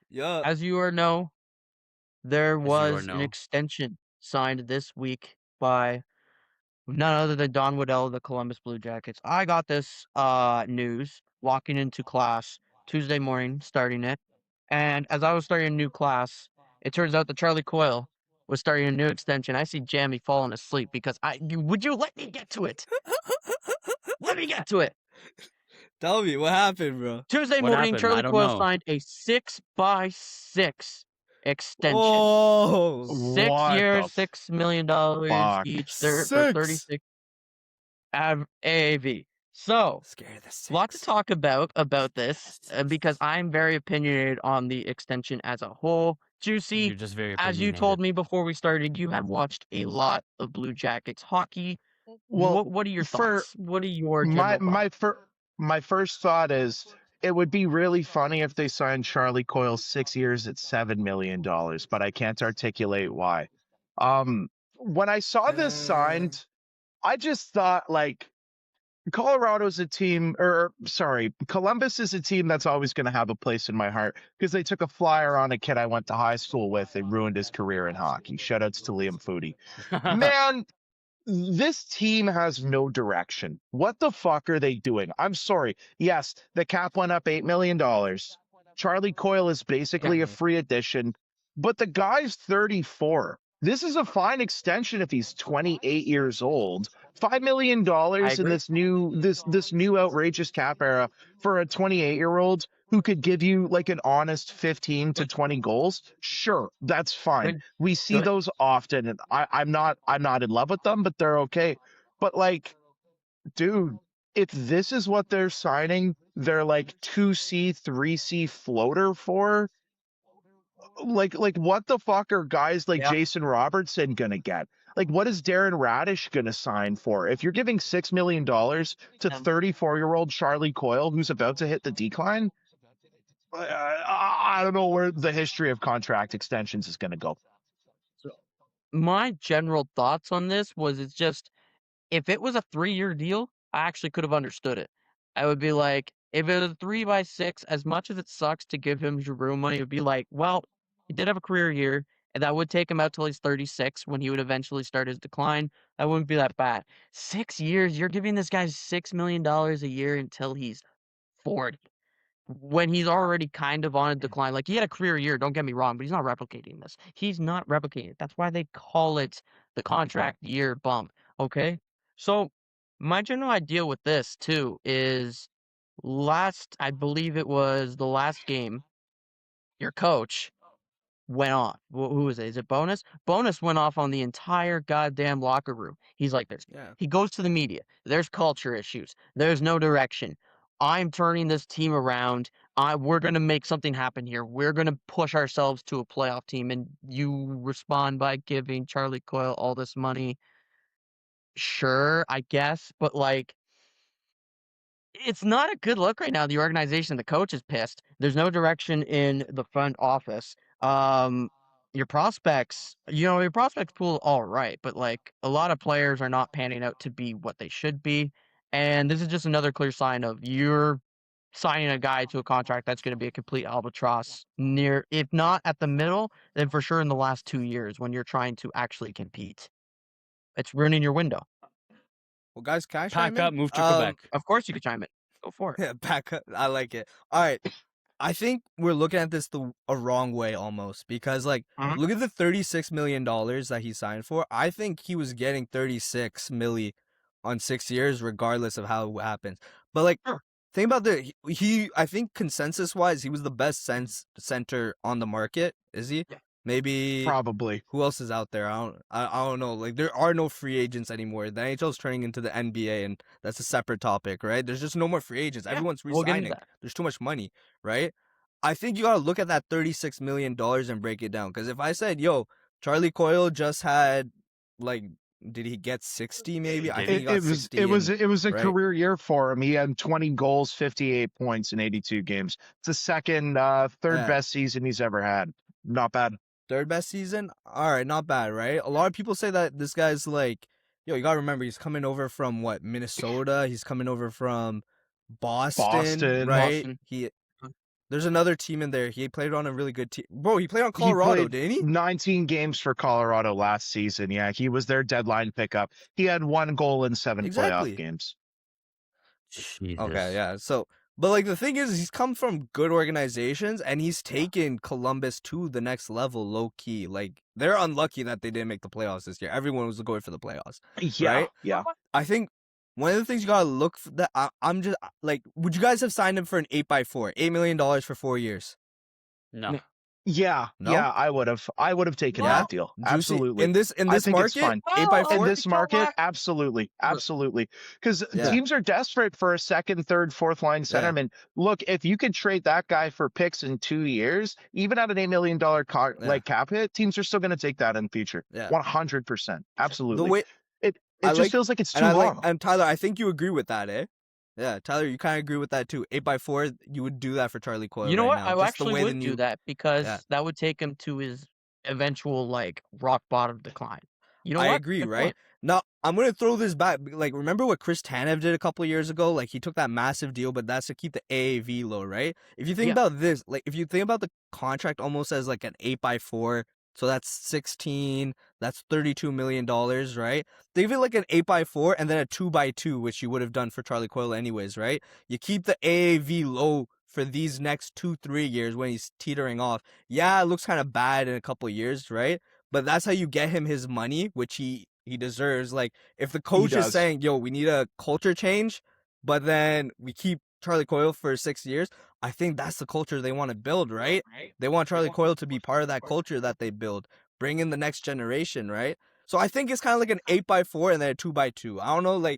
Yeah. as you know, there As you are was an know. extension signed this week by none other than Don Waddell of the Columbus Blue Jackets. I got this news walking into class Tuesday morning, starting it. And as I was starting a new class, it turns out that Charlie Coyle was starting a new extension. I see Jammy falling asleep because would you let me get to it? Let me get to it. Tell me what happened, bro. Tuesday What morning, happened? I Charlie don't Coyle know. signed a 6x6 extension. Oh, 6 What years, the $6 million fuck? each for 6. 36 AAV. So, Scared of the a lot to 6. talk about this because I'm very opinionated on the extension as a whole. Juicy, You're just very as you opinionated. told me before we started, you have watched a lot of Blue Jackets hockey. Well, What are your for thoughts? What are your my general thoughts? my first thought is it would be really funny if they signed Charlie Coyle 6 years at $7 million, but I can't articulate why. When I saw this signed, I just thought like Colorado's a team, or sorry, Columbus is a team that's always going to have a place in my heart because they took a flyer on a kid I went to high school with and ruined his career in hockey. Shoutouts to Liam Foudy. Man, this team has no direction. What the fuck are they doing? I'm sorry. Yes, the cap went up $8 million. Charlie Coyle is basically a free addition, but the guy's 34. This is a fine extension if he's 28 years old. $5 million in agree. this new outrageous cap era for a 28-year-old who could give you like an honest 15 to 20 goals. Sure, that's fine. Good. We see Good. those often, and I'm not in love with them, but they're okay. But like, dude, if this is what they're signing, they're like 2C, 3C floater for, like what the fuck are guys like Yeah. Jason Robertson gonna get? Like, what is Darren Radish gonna sign for? If you're giving $6 million to 34-year-old Charlie Coyle, who's about to hit the decline, I don't know where the history of contract extensions is gonna go. My general thoughts on this was it's just if it was a 3-year deal, I actually could have understood it. I would be like, if it was a 3x6, as much as it sucks to give him Giroux money, it would be like, well, he did have a career year, and that would take him out till he's 36 when he would eventually start his decline. That wouldn't be that bad. 6 years, you're giving this guy $6 million a year until he's 40. When he's already kind of on a decline. Like, he had a career year, don't get me wrong, but he's not replicating this. He's not replicating it. That's why they call it the contract year bump, okay? So, my general idea with this, too, is I believe it was the last game, your coach went off. Who is it? Is it Bonus? Bonus went off on the entire goddamn locker room. He's like, Yeah. he goes to the media. There's culture issues. There's no direction. I'm turning this team around. We're going to make something happen here. We're going to push ourselves to a playoff team. And you respond by giving Charlie Coyle all this money. Sure, I guess. But like, it's not a good look right now. The organization, the coach is pissed. There's no direction in the front office. Your prospects, your prospects pool, all right, but like a lot of players are not panning out to be what they should be. And this is just another clear sign of you're signing a guy to a contract that's going to be a complete albatross near, if not at the middle, then for sure in the last 2 years when you're trying to actually compete. It's ruining your window. Well, guys, can I Pack chime in? up, move to Quebec. Of course you can chime in. Go for it. Yeah, back up. I like it. All right. I think we're looking at this a wrong way almost because Mhm. look at the $36 million that he signed for. I think he was getting 36 milli on 6 years regardless of how it happens. But Sure. think about I think consensus wise he was the best center on the market. Is he? Yeah. Maybe Probably. who else is out there? I don't know. Like there are no free agents anymore. The NHL's turning into the NBA, and that's a separate topic, right? There's just no more free agents. Yeah, Everyone's we'll get into resigning. that. There's too much money, right? I think you gotta look at that $36 million and break it down. Because if I said, "Yo, Charlie Coyle just had did he get 60 maybe? I think he got 60. It was a right? career year for him. He had 20 goals, 58 points in 82 games. It's the third Yeah. best season he's ever had. Not bad. Third best season? All right, not bad, right? A lot of people say that this guy's yo, you gotta remember, he's coming over from what, Minnesota? He's coming over from Boston, right? Boston. There's another team in there. He played on a really good team. Bro, he played on He Colorado, played didn't he? 19 games for Colorado last season. Yeah, he was their deadline pickup. He had 1 goal in 7 Exactly. playoff games. Jesus. Okay, yeah. So, but the thing is, he's come from good organizations and he's taken Columbus to the next level, low key. They're unlucky that they didn't make the playoffs this year. Everyone was going for the playoffs. Yeah, Right? yeah. I think one of the things you gotta look for I'm just would you guys have signed him for an 8x4, $8 million for 4 years? No. Yeah, No? yeah, I would have taken Yeah. that deal. Juicy- Absolutely. In this I think it's market, fine. 8x4. In this market, absolutely, because Yeah. teams are desperate for a second, third, fourth line Yeah. centerman. Look, if you could trade that guy for picks in 2 years, even at an $8 million cap hit, teams are still going to take that in the future. Yeah. 100%, absolutely. The way It I just feels like it's too and long. and Tyler, I think you agree with that, eh? Yeah, Tyler, you kind of agree with that too. 8x4, you would do that for Charlie Coyle. You know right what? now, I just the actually way would do that because Yeah. that would take him to his eventual rock bottom decline. You know I what? agree, Good right? point. Now, I'm gonna throw this back. Remember what Chris Tanev did a couple years ago? He took that massive deal, but that's to keep the AAV low, right? If you think Yeah. about this, if you think about the contract almost as an 8x4, so that's 16, that's $32 million, right? Think of it like an 8x4 and then a 2x2, which you would have done for Charlie Coyle anyways, right? You keep the AAV low for these next 2-3 years when he's teetering off. Yeah, it looks kind of bad in a couple years, right? But that's how you get him his money, which he deserves. If the coach is does. saying, yo, we need a culture change, but then we keep Charlie Coyle for 6 years, I think that's the culture they want to build, right? They want Charlie Coyle to be part of that culture that they build, bring in the next generation, right? So I think it's kind of like an 8x4 and then a 2x2. I don't know,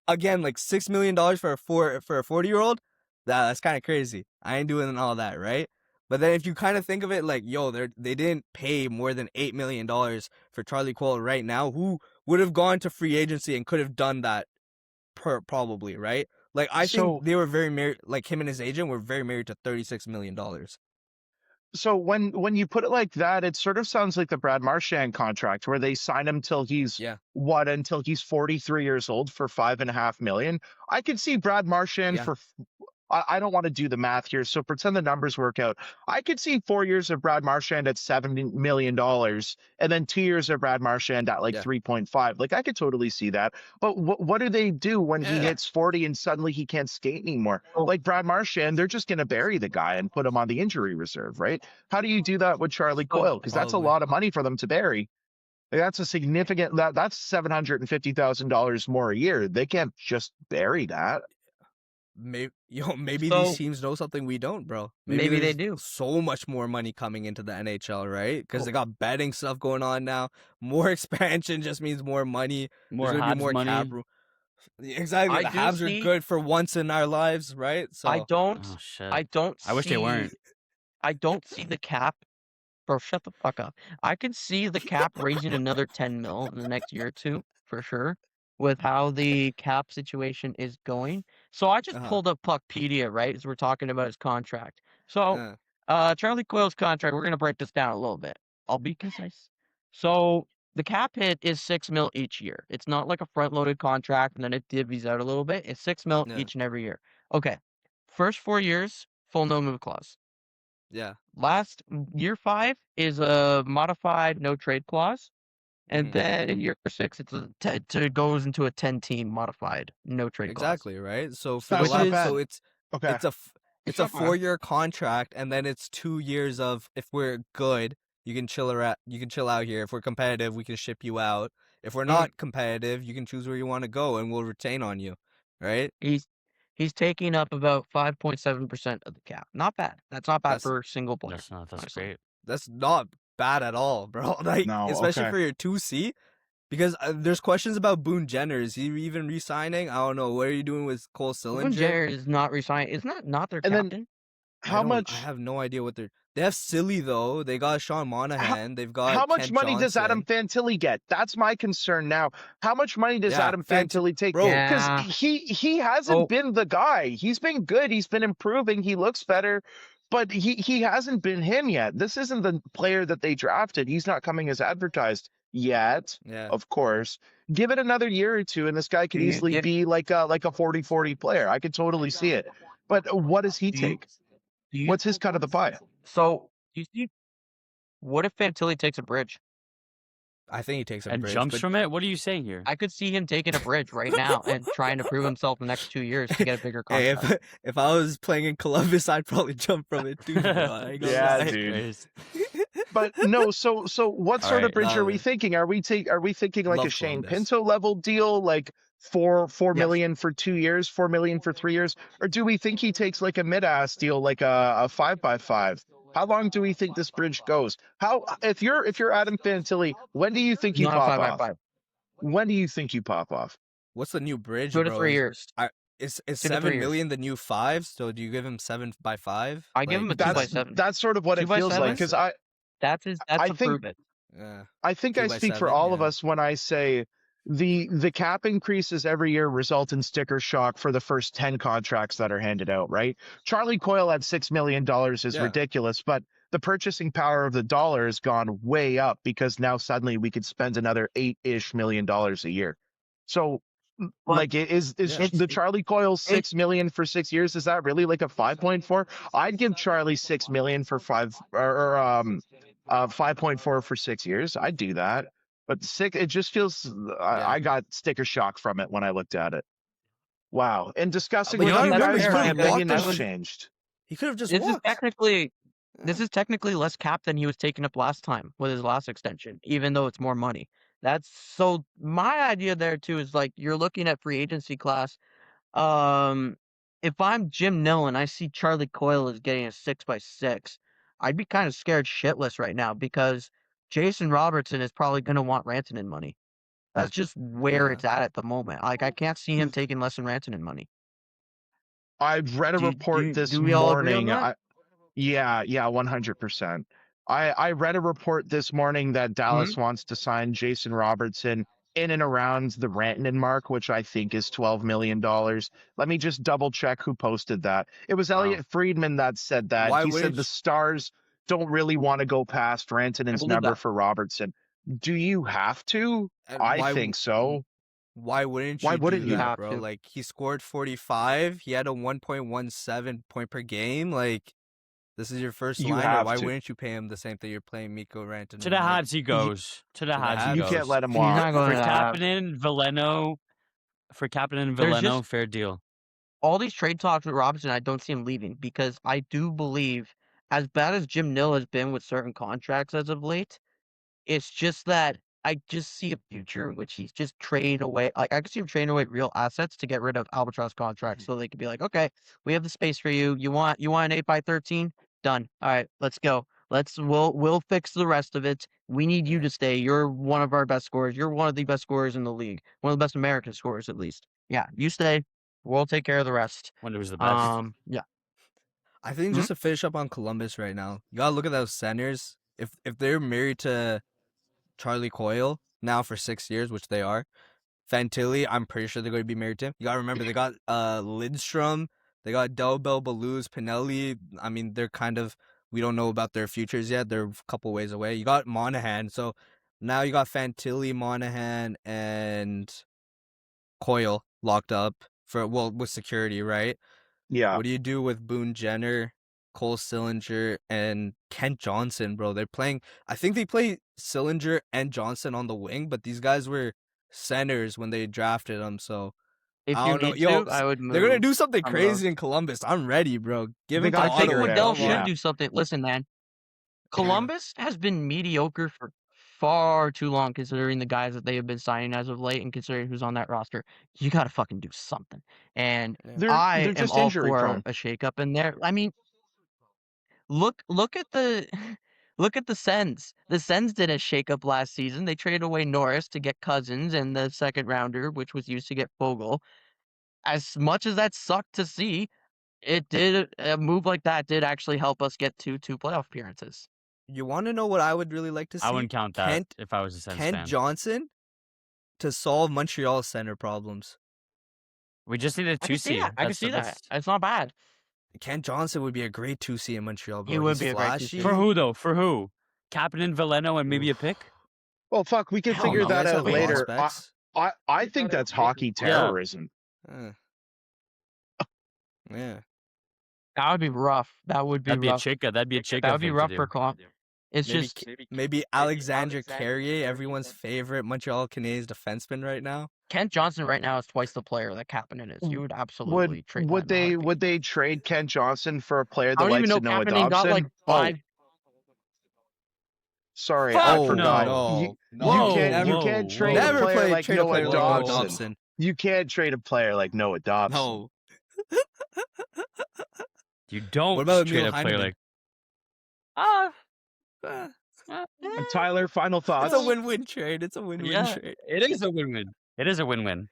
again, $6 million for a 40-year-old, that's kind of crazy. I ain't doing all that, right? But then if you kind of think of it yo, they didn't pay more than $8 million for Charlie Coyle right now, who would have gone to free agency and could have done that probably, right? I think they were very married, him and his agent were very married to $36 million. So when you put it like that, it sort of sounds like the Brad Marchand contract where they sign him till he's until he's 43 years old for $5.5 million. I could see Brad Marchand for I don't want to do the math here, so pretend the numbers work out. I could see 4 years of Brad Marchand at $70 million and then 2 years of Brad Marchand at 3.5. I could totally see that. But what do they do when he hits 40 and suddenly he can't skate anymore? Like Brad Marchand, they're just going to bury the guy and put him on the injury reserve, right? How do you do that with Charlie Coyle? Because that's a lot of money for them to bury. That's a significant that's $750,000 more a year. They can't just bury that. Maybe these teams know something we don't, bro. Maybe they do. So much more money coming into the NHL, right? Because they got betting stuff going on now. More expansion just means more money. More There's gonna be more money. cap room. Exactly. The Habs are good for once in our lives, right? So I don't. Oh shit. I wish they weren't. I don't see the cap. Bro, shut the fuck up. I could see the cap raising another 10 mil in the next year or two, for sure, with how the cap situation is going. So I just pulled up Puckpedia, right, as we're talking about his contract. So, Charlie Coyle's contract, we're going to break this down a little bit. I'll be concise. So, the cap hit is 6 mil each year. It's not like a front-loaded contract and then it divvies out a little bit. It's 6 mil each and every year. Okay. First 4 years, full no-move clause. Yeah. Last year 5 is a modified no trade clause. And Mhm. then in year 6, it goes into a 10-team modified, no trade clause. Exactly, right? So for the That's Which not last, is bad. so Okay. it's a f- it's a not bad. 4-year contract, and then it's 2 years of if we're good, you can chill out here. If we're competitive, we can ship you out. If we're not competitive, you can choose where you want to go, and we'll retain on you, right? he's taking up about 5.7% of the cap. Not bad. That's not bad That's for a single player, That's honestly. great. that's not bad at all, bro. Like No, especially okay. for your 2C, because there's questions about Boone Jenner. Is he even re-signing? I don't know. What are you doing with Cole Boone Sillinger? Jenner is not resigning. Isn't that not their And then captain? how I much have no idea what they have Silly though. They got Sean Monahan. They've got how much Kent money does Adam Johnson. Fantilli get? That's my concern now. How much money does Yeah, Adam Fantilli take? bro. Because Yeah. he hasn't Oh, been the guy. He's been good. He's been improving. He looks better, but he hasn't been him yet. This isn't the player that they drafted. He's not coming as advertised yet. Yeah. Of course. Give it another year or two, and this guy could do you easily give, be like a 40-40 player. I could totally see it. But what does he do you, take? do you, What's his cut of the pie? so, do you see, what if Fantilli takes a bridge? I think he takes a And bridge, jumps but from it. What are you saying here? I could see him taking a bridge right now and trying to prove himself the next 2 years to get a bigger hey, contract. if I was playing in Columbus, I'd probably jump from it too, bro. I ain't gonna Yeah, lie. dude. But no, so what All sort of right, bridge nah, are we man. thinking? Are we thinking like a Love Shane Columbus. Pinto level deal, like four Yes. million for 2 years, 4 million for 3 years, or do we think he takes like a mid-ass deal, like a 5x5? How long do we think this bridge goes? How if you're Adam Fantilli, when do you think you Not a pop 5 by off? 5. When do you think you pop off? What's the new bridge, 2 to bro? 3 years. Is 2 to 3 7 years. million the new 5? So do you give him 7x5? I give him a 2 by 7. That's sort of what Two it by feels like, seven? because That's I to think prove it. Yeah. I think 2 I by speak for 7, all of yeah. us when I say the cap increases every year result in sticker shock for the first 10 contracts that are handed out, right? Charlie Coyle at $6 million is Yeah. ridiculous, but the purchasing power of the dollar has gone way up because now suddenly we could spend another $8-ish million a year. So But like is Yeah. the Charlie Coyle it's 6 million for 6 years, is that really like a 5.4? I'd give Charlie 6 million for 5.4 for 6 years. I'd do that. But six, it just feels Yeah. I got sticker shock from it when I looked at it. Wow. And discussing But with you gotta you remember, guys, he my could have opinion walked has in. changed. He could have just this is walked. technically this Yeah. is technically less cap than he was taking up last time with his last extension, even though it's more money. That's so my idea there too is like you're looking at free agency class. Um, if I'm Jim Nill and I see Charlie Coyle is getting a 6 by 6, I'd be kind of scared shitless right now because Jason Robertson is probably going to want Rantanen money. That's just where Yeah. it's at the moment. Like I can't see him taking less than Rantanen money. I've read a report this Do we all agree on morning. that? Yeah, 100%. I read a report this morning that Dallas wants to sign Jason Robertson in and around the Rantanen mark, which I think is $12 million. Let me just double check who posted that. It was Wow. Elliot Friedman that said that. Why He said wouldn't the Stars don't really want to go past I Rantanen's believe number that. for Robertson. Do you have to? and I why think so. why wouldn't Why you wouldn't do you? You that, have bro? to. Like he scored 45. He had a 1.17 point per game. Like this is your first You liner. have Why to. wouldn't you pay him the same thing you're paying Miko Rantanen? To the Like, Habs he You, goes. To the to the Habs he Habs? you goes. can't let him He's walk. not going For to have. Kapanen, Veleno, for Kapanen and There's Veleno, just fair deal. all these trade talks with Robinson. I don't see him leaving because I do believe, as bad as Jim Nill has been with certain contracts as of late, it's just that I just see a future in which he's just trading away. Like I could see him trading away real assets to get rid of albatross contracts, so they could be like, okay, we have the space for you. You want an 8x13? Done. All right, let's go. We'll fix the rest of it. We need you to stay. You're one of our best scorers. You're one of the best scorers in the league. One of the best American scorers, at least. Yeah, you stay. We'll take care of the rest. Wonder who's the best. Yeah. I think just to finish up on Columbus right now, you gotta look at those centers. If they're married to Charlie Coyle now for 6 years, which they are, Fantilli, I'm pretty sure they're going to be married to him. You gotta remember they got Lidstrom, they got Delbel, Baluz, Pinelli. I mean, they're kind of, we don't know about their futures yet. They're a couple ways away. You got Monahan, so now you got Fantilli, Monahan, and Coyle locked up for with security, right? Yeah. What do you do with Boone Jenner? Cole Sillinger and Kent Johnson, bro. They're playing. I think they play Sillinger and Johnson on the wing, but these guys were centers when they drafted them. So If I you don't know. need Yo, to, I would they're gonna move do something some of those. crazy in Columbus. I'm ready, bro. Give They it to gotta I think figure it Ottawa. Waddell out, should yeah. do something. Listen, man, Columbus has been mediocre for far too long, considering the guys that they have been signing as of late, and considering who's on that roster. You got to fucking do something. And Yeah. I They're am just all injury for prone. a shakeup in there. I mean, look at the look at the Sens. The Sens did a shakeup last season. They traded away Norris to get Cousins and the second rounder, which was used to get Fogle. As much as that sucked to see, it did a move like that did actually help us get to 2 playoff appearances. You want to know what I would really like to see? I wouldn't count that Kent if I was a Sens Kent fan. Johnson to solve Montreal's center problems. We just need a I can see 2C. that. I can see that. It's not bad. Kent Johnson would be a great 2C in Montreal, bro. He would He's be a great 2C. flashy. For who though? For who? Captain Veleno and maybe a pick? Well, fuck, we can Hell figure no. You that guys out have later. prospects? I think that's hockey terrorism. Yeah. That would be rough. That would be That'd be a rough. Chica. That'd be a Chica. That would be thing rough to for do. Columbus. It's Maybe just maybe Alexandre Carrier, everyone's favorite Montreal Canadiens defenseman right now. Kent Johnson right now is twice the player that Kapanen is. You would absolutely trade that in a heartbeat. Would they trade Kent Johnson for a player I that don't even likes know to Noah Kapanen got like Dobson? 5. Sorry, Fuck I Oh forgot. no, Whoa, You whoa, can't trade never a player like trade a Noah player like Noah Dobson. Dobson. You can't trade a player like Noah Dobson. No. You don't What about trade Emil a player Heineman? like Tyler, final thoughts? It's a win-win trade. It's a win-win yeah, trade. it is a win-win. It is a win-win.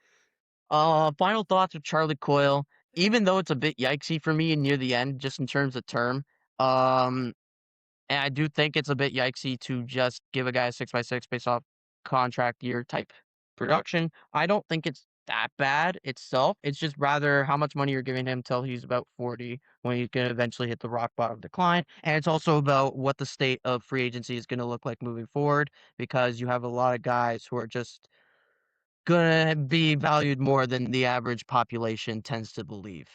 Final thoughts with Charlie Coyle. Even though it's a bit yikesy for me near the end, just in terms of term, and I do think it's a bit yikesy to just give a guy a 6x6 based off contract year type production. I don't think it's that bad itself. It's just rather how much money you're giving him till he's about 40, when he's going to eventually hit the rock bottom decline. And it's also about what the state of free agency is going to look like moving forward, because you have a lot of guys who are just going to be valued more than the average population tends to believe.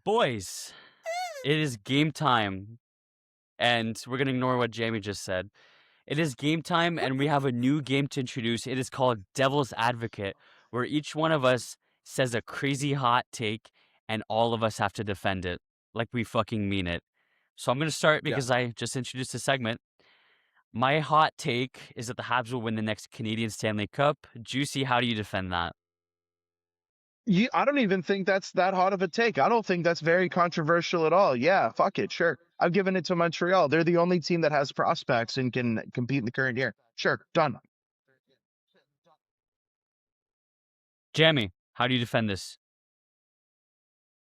Boys, it is game time. And we're going to ignore what Jamie just said. It is game time, and we have a new game to introduce. It is called Devil's Advocate, where each one of us says a crazy hot take, and all of us have to defend it. Like we fucking mean it. So I'm going to start because I just introduced the segment. My hot take is that the Habs will win the next Canadian Stanley Cup. Juicy, how do you defend that? I don't even think that's that hot of a take. I don't think that's very controversial at all. Yeah, fuck it, sure. I've given it to Montreal. They're the only team that has prospects and can compete in the current year. Sure, done. Jamie, how do you defend this?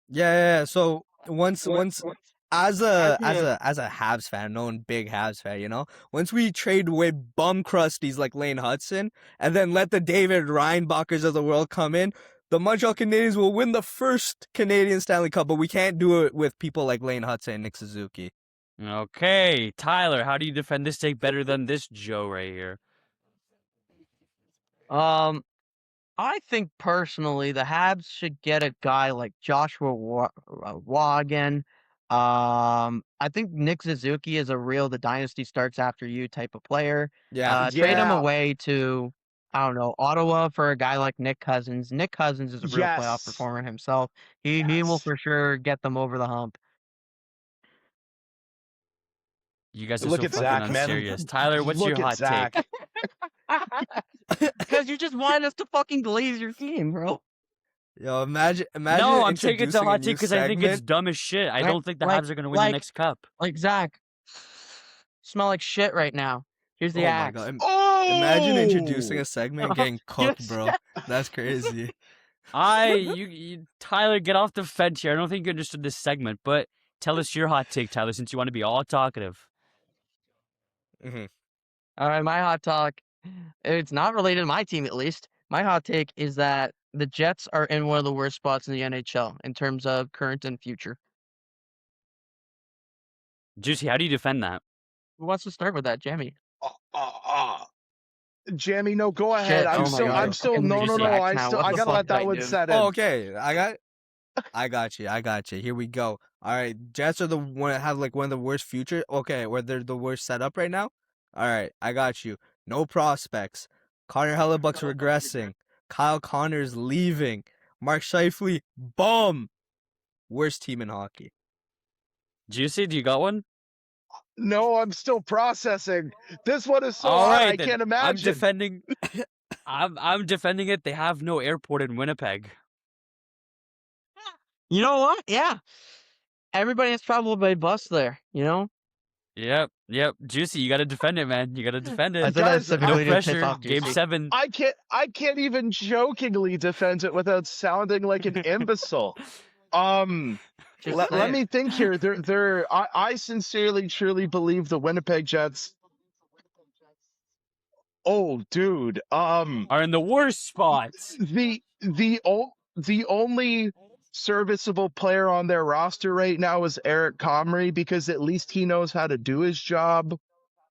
Yeah. So once as a Habs fan, known big Habs fan, you know, once we trade away bum crusties like Lane Hudson and then let the David Reinbachers of the world come in, the Montreal Canadiens will win the first Canadian Stanley Cup, but we can't do it with people like Lane Hudson and Nick Suzuki. Okay, Tyler, how do you defend this take better than this Joe right here? I think personally the Habs should get a guy like Joshua Wagen. I think Nick Suzuki is a real the dynasty starts after you type of player. Yeah. Trade him Yeah. away to, I don't know, Ottawa for a guy like Nick Cousins. Nick Cousins is a real playoff Yes. performer himself. He will Yes. for sure get them over the hump. You guys are Look so at fucking Zach, man. unserious. Tyler, what's Look your at hot Zach. take? Because you just want us to fucking glaze your team, bro. Yo, imagine No, I'm taking the introducing a hot new take because I think it's segment. dumb as shit. I Like- don't think the like- Habs are going to win the like- next cup. Like Zach. Smell like shit right now. Here's the Oh my axe. god. Oh! Imagine introducing a segment and getting cooked, Yes. bro. That's crazy. Tyler, get off the fence here. I don't think you understood this segment, but tell us your hot take, Tyler, since you want to be all talkative. Mhm. All right, my hot talk. It's not related to my team, at least. My hot take is that the Jets are in one of the worst spots in the NHL in terms of current and future. Juicy, how do you defend that? Who wants to start with that, Jamie? Jamie, no, go Shit, ahead. oh my God. I'm still, Fucking no, Juicy no. axe now. What I the gotta fuck let did I that one do? set in. Oh, okay. I got you. Here we go. All right, Jets are the one that have like one of the worst future. Okay, where they're the worst setup right now. All right, I got you. No prospects. Connor Hellebuck's regressing. Kyle Connor's leaving. Mark Scheifele, bum. Worst team in hockey. Juicy, do you got one? No, I'm still processing. This one is so All hard, right, I then. can't I'm imagine. defending. I'm defending it. They have no airport in Winnipeg. You know what? Yeah. Everybody has traveled by bus there, you know? Yep. Juicy, you gotta defend it, man. You gotta defend I it. said that Guys, specifically No to piss pressure. off Game Juicy. 7. I can't even jokingly defend it without sounding like an imbecile. Just Let saying. me think here. I sincerely, truly believe the Winnipeg Jets. Oh, dude. Are in the worst spots. The only serviceable player on their roster right now is Eric Comrie because at least he knows how to do his job.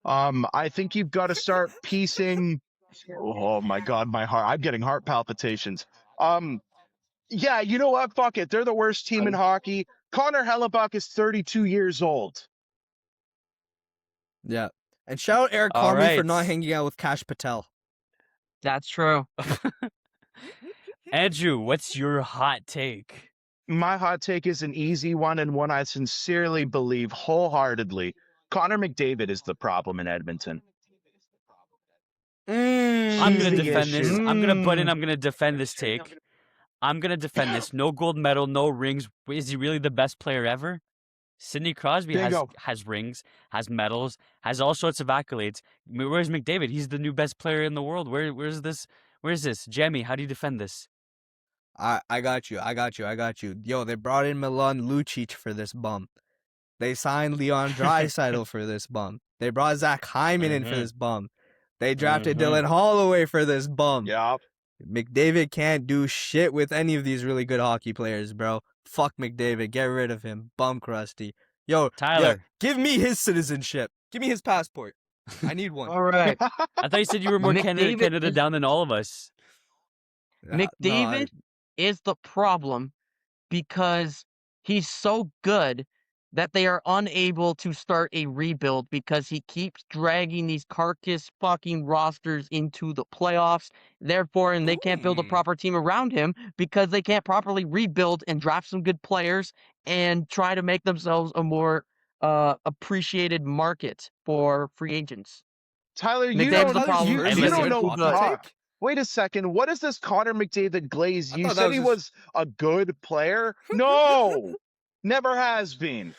I think you've got to start piecing. Oh my God, my heart! I'm getting heart palpitations. Yeah, you know what? Fuck it. They're the worst team in hockey. Connor Hellebuck is 32 years old. Yeah. And shout out Eric All Comrie for right. not hanging out with Kash Patel. That's true. Andrew, what's your hot take? My hot take is an easy one and one I sincerely believe wholeheartedly. Connor McDavid is the problem in Edmonton. I'm He's gonna the defend this. issue. I'm gonna defend this take. I'm gonna defend this. No gold medal, no rings. Is he really the best player ever? Sidney Crosby Bingo. has rings, has medals, has all sorts of accolades. Where's McDavid? He's the new best player in the world. Where's this? Where's this? Jammy, how do you defend this? I got you. Yo, they brought in Milan Lucic for this bum. They signed Leon Draisaitl for this bum. They brought Zach Hyman in for this bum. They drafted Dylan Holloway for this bum. Yeah. McDavid can't do shit with any of these really good hockey players, bro. Fuck McDavid. Get rid of him. Bum crusty. Yo, Tyler. yeah, give me his citizenship. Give me his passport. I need one. All right. I thought you said you were more McDavid Canada is- down than all of us. McDavid is the problem because he's so good that they are unable to start a rebuild because he keeps dragging these carcass fucking rosters into the playoffs. Therefore, and they can't build a proper team around him because they can't properly rebuild and draft some good players and try to make themselves a more appreciated market for free agents. Tyler, you McDavid's the don't, problem. you, And you listen, don't know good. talk. Wait a second. What is this Connor McDavid glaze? I You thought that said was he his- was a good player? No, never has been.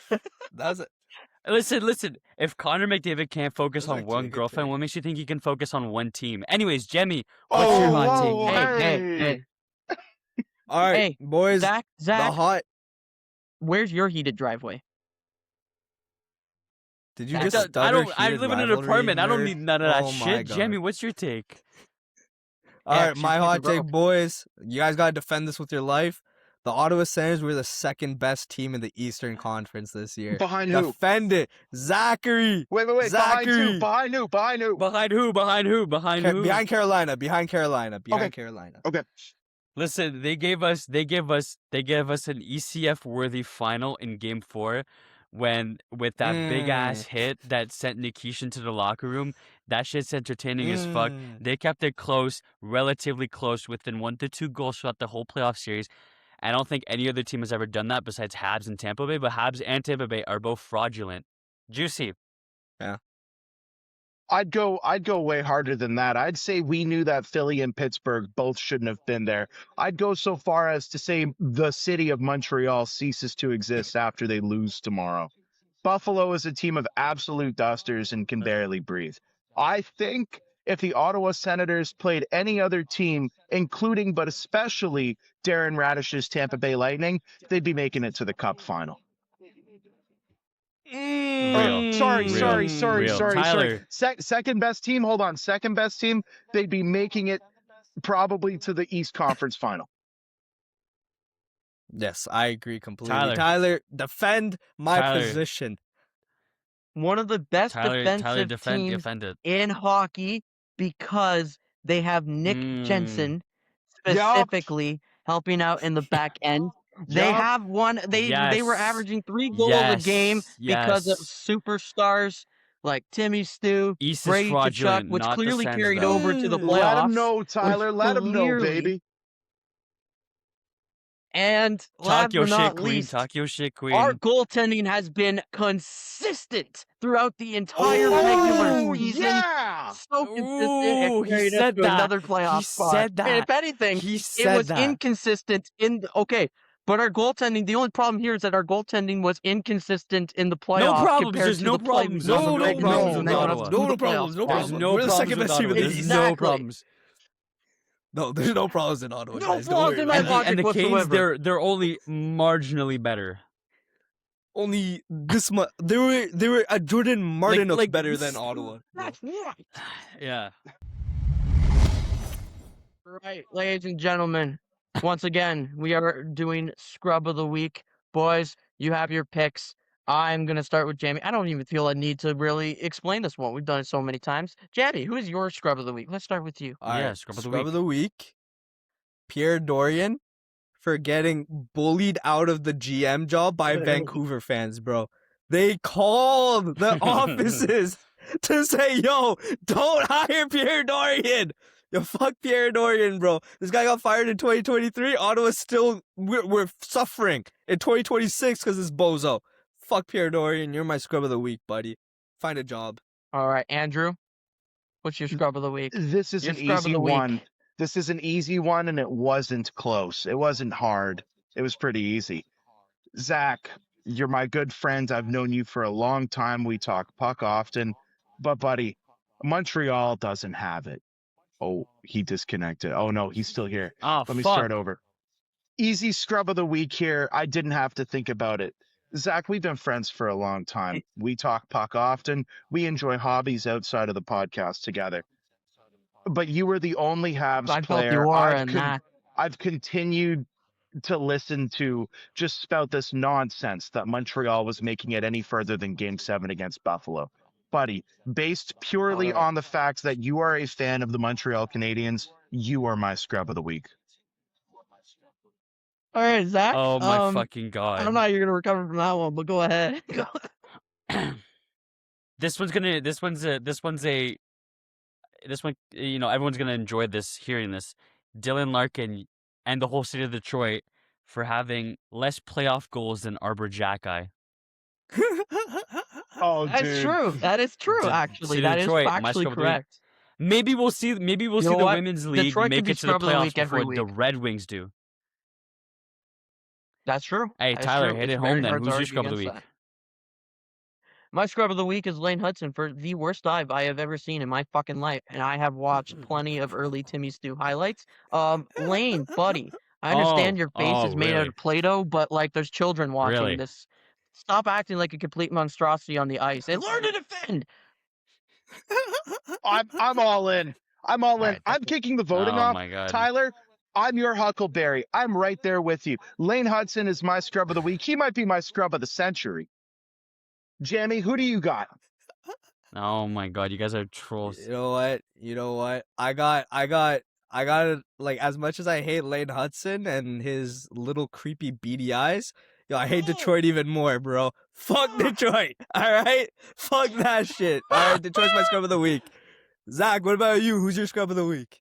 That's it. Listen. If Connor McDavid can't focus That's on actually a one good girlfriend, take. what makes you think he can focus on one team? Anyways, Jamie, what's your hot take? whoa, Hey. All right, Hey, boys. Zach, The hot. where's your heated driveway? Did you I just don't- stutter? I heated live in an rivalry, apartment. I don't nerd? need none of that Oh my shit. God. Jamie, what's your take? All Yeah, right, 'cause my you hot keep it take, real. boys. You guys gotta defend this with your life. The Ottawa Senators were the second best team in the Eastern Conference this year. Behind who? Defend it, Zachary. Wait. Behind Zachary. who? Behind who? Behind who? Behind who? Behind who? Behind who? Behind Carolina. Behind Carolina. Okay. Carolina. Okay. Listen, they gave us an ECF worthy final in Game 4, when with that big ass hit that sent Nikishin to the locker room. That shit's entertaining as fuck. They kept it close, relatively close, within 1 to 2 goals throughout the whole playoff series. I don't think any other team has ever done that besides Habs and Tampa Bay, but Habs and Tampa Bay are both fraudulent. Juicy. I'd go way harder than that. I'd say we knew that Philly and Pittsburgh both shouldn't have been there. I'd go so far as to say the city of Montreal ceases to exist after they lose tomorrow. Buffalo is a team of absolute dusters and can barely breathe. I think if the Ottawa Senators played any other team, including but especially Darren Radish's Tampa Bay Lightning, they'd be making it to the Cup final. Real. Sorry. Tyler. Second best team. Hold on. Second best team. They'd be making it probably to the East Conference final. Yes, I agree completely. Tyler. Tyler, defend my Tyler. position. One of the best Tyler, defensive teams defend it. in hockey because they have Nick Jensen Yup. specifically helping out in the back end. They Yup. have one. They were Yes. averaging 3 goals a game because of Yes. superstars like Timmy Stu, East is Brady Tkachuk, fraudulent, which not the clearly Sens, carried though. over to the Let him playoffs. know, Tyler. Let him know, baby. And last Talk your but not shit, queen. least, Talk your shit, our queen. goaltending has been consistent throughout the entire regular Oh, season. yeah. So consistent, Ooh, it he carried us said to that. another He playoff spot. said And that. if anything, He it said was that. inconsistent but our goaltending, the only problem here is that our goaltending was inconsistent in the playoffs No problems. compared There's to no the problems. play There's on the no regular problems season. with They got us Ottawa. to the No problems. playoffs No spot. There's problems. no We're the problems second with best team Ottawa. in the There's league. no Exactly. problems. No, there's no problems in Ottawa, No guys. Don't flaws worry in about that it. logic And the Canes, whatsoever. they're only marginally better. Only this much. They were Jordan Martin like better than Ottawa. Bro. That's right. Yeah. Right, ladies and gentlemen. Once again, we are doing Scrub of the Week. Boys, you have your picks. I'm going to start with Jammy. I don't even feel a need to really explain this one. We've done it so many times. Jammy, who is your Scrub of the Week? Let's start with you. All Yeah, right, scrub of the scrub week. of the week. Pierre Dorian for getting bullied out of the GM job by Vancouver fans, bro. They called the offices to say, yo, don't hire Pierre Dorian. Yo, fuck Pierre Dorian, bro. This guy got fired in 2023. Ottawa's still, we're suffering in 2026 because it's bozo. Fuck Pierre Dorian. You're my scrub of the week, buddy. Find a job. All right, Andrew, what's your Scrub of the Week? This is Your an scrub of easy the week. one. This is an easy one, and it wasn't close. It wasn't hard. It was pretty easy. Zach, you're my good friend. I've known you for a long time. We talk puck often. But, buddy, Montreal doesn't have it. Oh, he disconnected. Oh, no, he's still here. Oh, Let me fuck. start over. Easy scrub of the week here. I didn't have to think about it. Zach, we've been friends for a long time. We talk puck often. We enjoy hobbies outside of the podcast together. But you were the only Habs I felt player you are in that. I've continued to listen to just spout this nonsense that Montreal was making it any further than Game 7 against Buffalo. Buddy, based purely on the fact that you are a fan of the Montreal Canadiens, you are my scrub of the week. All right, Zach. Oh my fucking I don't god. know how you're going to recover from that one, but go ahead. This one, you know, everyone's gonna enjoy this, hearing this. Dylan Larkin and the whole city of Detroit for having less playoff goals than Arbor Jacki. Oh, That's dude. true. That is true, actually. That is Detroit, my factually scrub of the week. correct. Maybe we'll see. Maybe we'll You see know the what? women's league Detroit could make be it to the scrub of the playoffs week every before the week. Red Wings do. That's true. Hey, That is Tyler, true. hit It's it very home then. hard to Who's your argue scrub of the week? against that. My scrub of the week is Lane Hudson for the worst dive I have ever seen in my fucking life, and I have watched plenty of early Timmy Stew highlights. Lane, buddy, I understand your face is made out really? of Play-Doh, but like there's children watching Really? this. Stop acting like a complete monstrosity on the ice and learn to defend. I'm all in. I'm all in. Alright, I'm kicking the voting Oh off. my god. Tyler, I'm your Huckleberry. I'm right there with you. Lane Hudson is my scrub of the week. He might be my scrub of the century. Jammy, who do you got? Oh my god, you guys are trolls. You know what? I got like, as much as I hate Lane Hudson and his little creepy beady eyes, yo, I hate Detroit even more, bro. Fuck Detroit. All right? Fuck that shit. All right, Detroit's my scrub of the week. Zach, what about you? Who's your scrub of the week?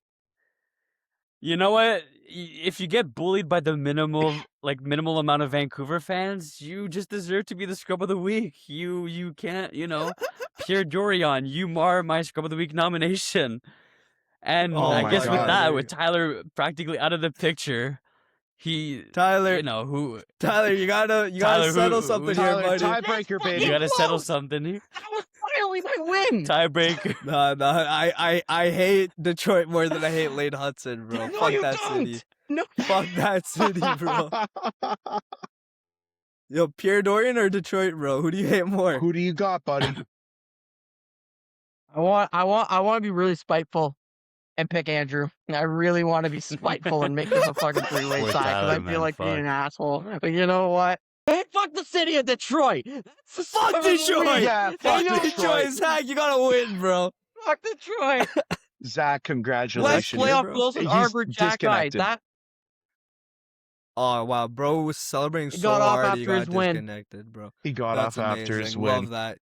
You know what? If you get bullied by the minimal amount of Vancouver fans, you just deserve to be the scrub of the week. You can't, you know, Pierre Dorian, you are my scrub of the week nomination. And Oh I my guess with God. that, with Tyler practically out of the picture, Tyler, you know, who Tyler, you gotta Tyler, settle who- something Tyler, here, buddy. tiebreaker, baby. you gotta settle close. something here. That was finally my win. Tiebreaker. No, I hate Detroit more than I hate Lane Hudson, bro. No, Fuck you that don't. city. No. Fuck that city, bro. Yo, Pierre Dorian or Detroit, bro? Who do you hate more? Who do you got, buddy? I want to be really spiteful and pick Andrew. I really want to be spiteful and make this a fucking three-way Poor tie Tyler, because I man, feel like being fuck. an asshole. But you know what? Hey, fuck the city of Detroit. That's the Fuck scrub of the Detroit! week. Yeah, Hey, fuck you know, Detroit, Zach, you gotta win, bro. Fuck Detroit. Zach, Less congratulations. Bless playoff bro. goals than He's Arbor Jacki. disconnected. That Oh wow, bro was celebrating He so got off hard he after got his win. disconnected, bro. He got That's off after his amazing. win. Love that.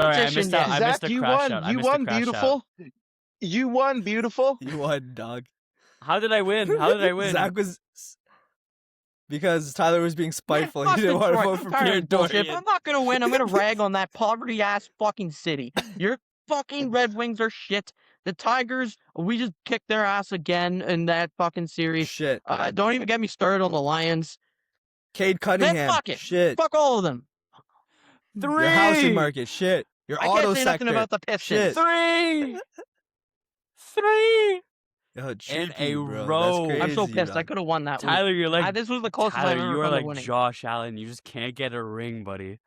Sorry, I Petition missed out. yet. I missed Zach, the you crash won. out. I You missed the won, crash out. beautiful. You won, beautiful. You won, dog. How did I win? How did I win? Zach was because Tyler was being spiteful. Man, He didn't fuck want to Detroit. vote for I'm tired of Pierre this bullshit. Dorian. If I'm not gonna win, I'm gonna rag on that poverty ass fucking city. Your fucking Red Wings are shit. The Tigers, we just kicked their ass again in that fucking series. Shit. Don't even get me started on the Lions. Cade Cunningham. Man, fuck it. Shit. Fuck all of them. Your housing market. Shit. Your I auto can't say sector. nothing about the Pistons. Shit. 3. 3 Oh, in cheapy, a bro. row. That's I'm so crazy, pissed. I dog. could have won that one. Tyler, you're like This was the closest I've Tyler. ever You are come to like winning. Josh Allen. You just can't get a ring, buddy.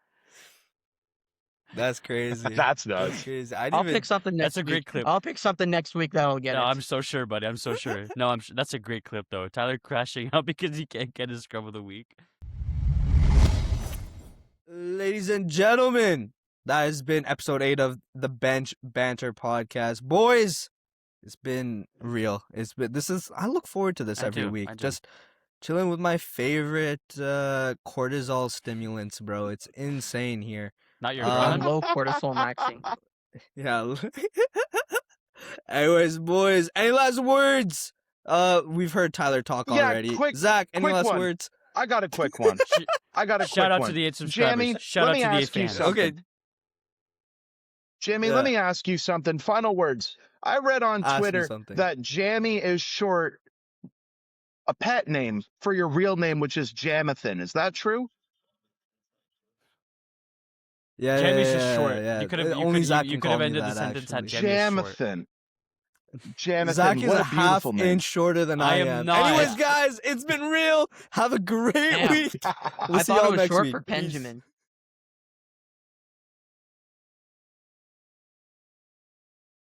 That's crazy. That's That's nuts. crazy. I'll pick something next That's a week. great clip. I'll pick something next week that'll get No, it. I'm so sure, buddy. I'm so sure. No, that's a great clip though. Tyler crashing out because he can't get his scrub of the week. Ladies and gentlemen, that has been episode 8 of the Bench Banter podcast. Boys, it's been real. I look forward to this I every do, week. I do. Just chilling with my favorite cortisol stimulants, bro. It's insane here. Not your I'm girl. low cortisol maxing. Yeah. Anyways, boys, any last words? We've heard Tyler talk Yeah, already. quick- Zach, any quick last one. words? I got a quick one. I got a quick Shout out one. to the 8 subscribers. Jammy, Shout let out me to the 8 ask you fans. something. Okay. Jammy, Yeah. let me ask you something. Final words. I read on Ask me Twitter something. that Jammy is short a pet name for your real name, which is Jamathan. Is that true? Yeah, Jammy's yeah, just yeah, short. yeah. You could have Only Zach you can could call have me ended the that, sentence at actually. Jammy's short. Jamathan. Jamathan, Zach is what a a half beautiful name. inch shorter than I I am am. not. Anyways, guys, it's been real. Have a great Damn. week. We'll I see thought y'all it was next short week. for Peace. Benjamin.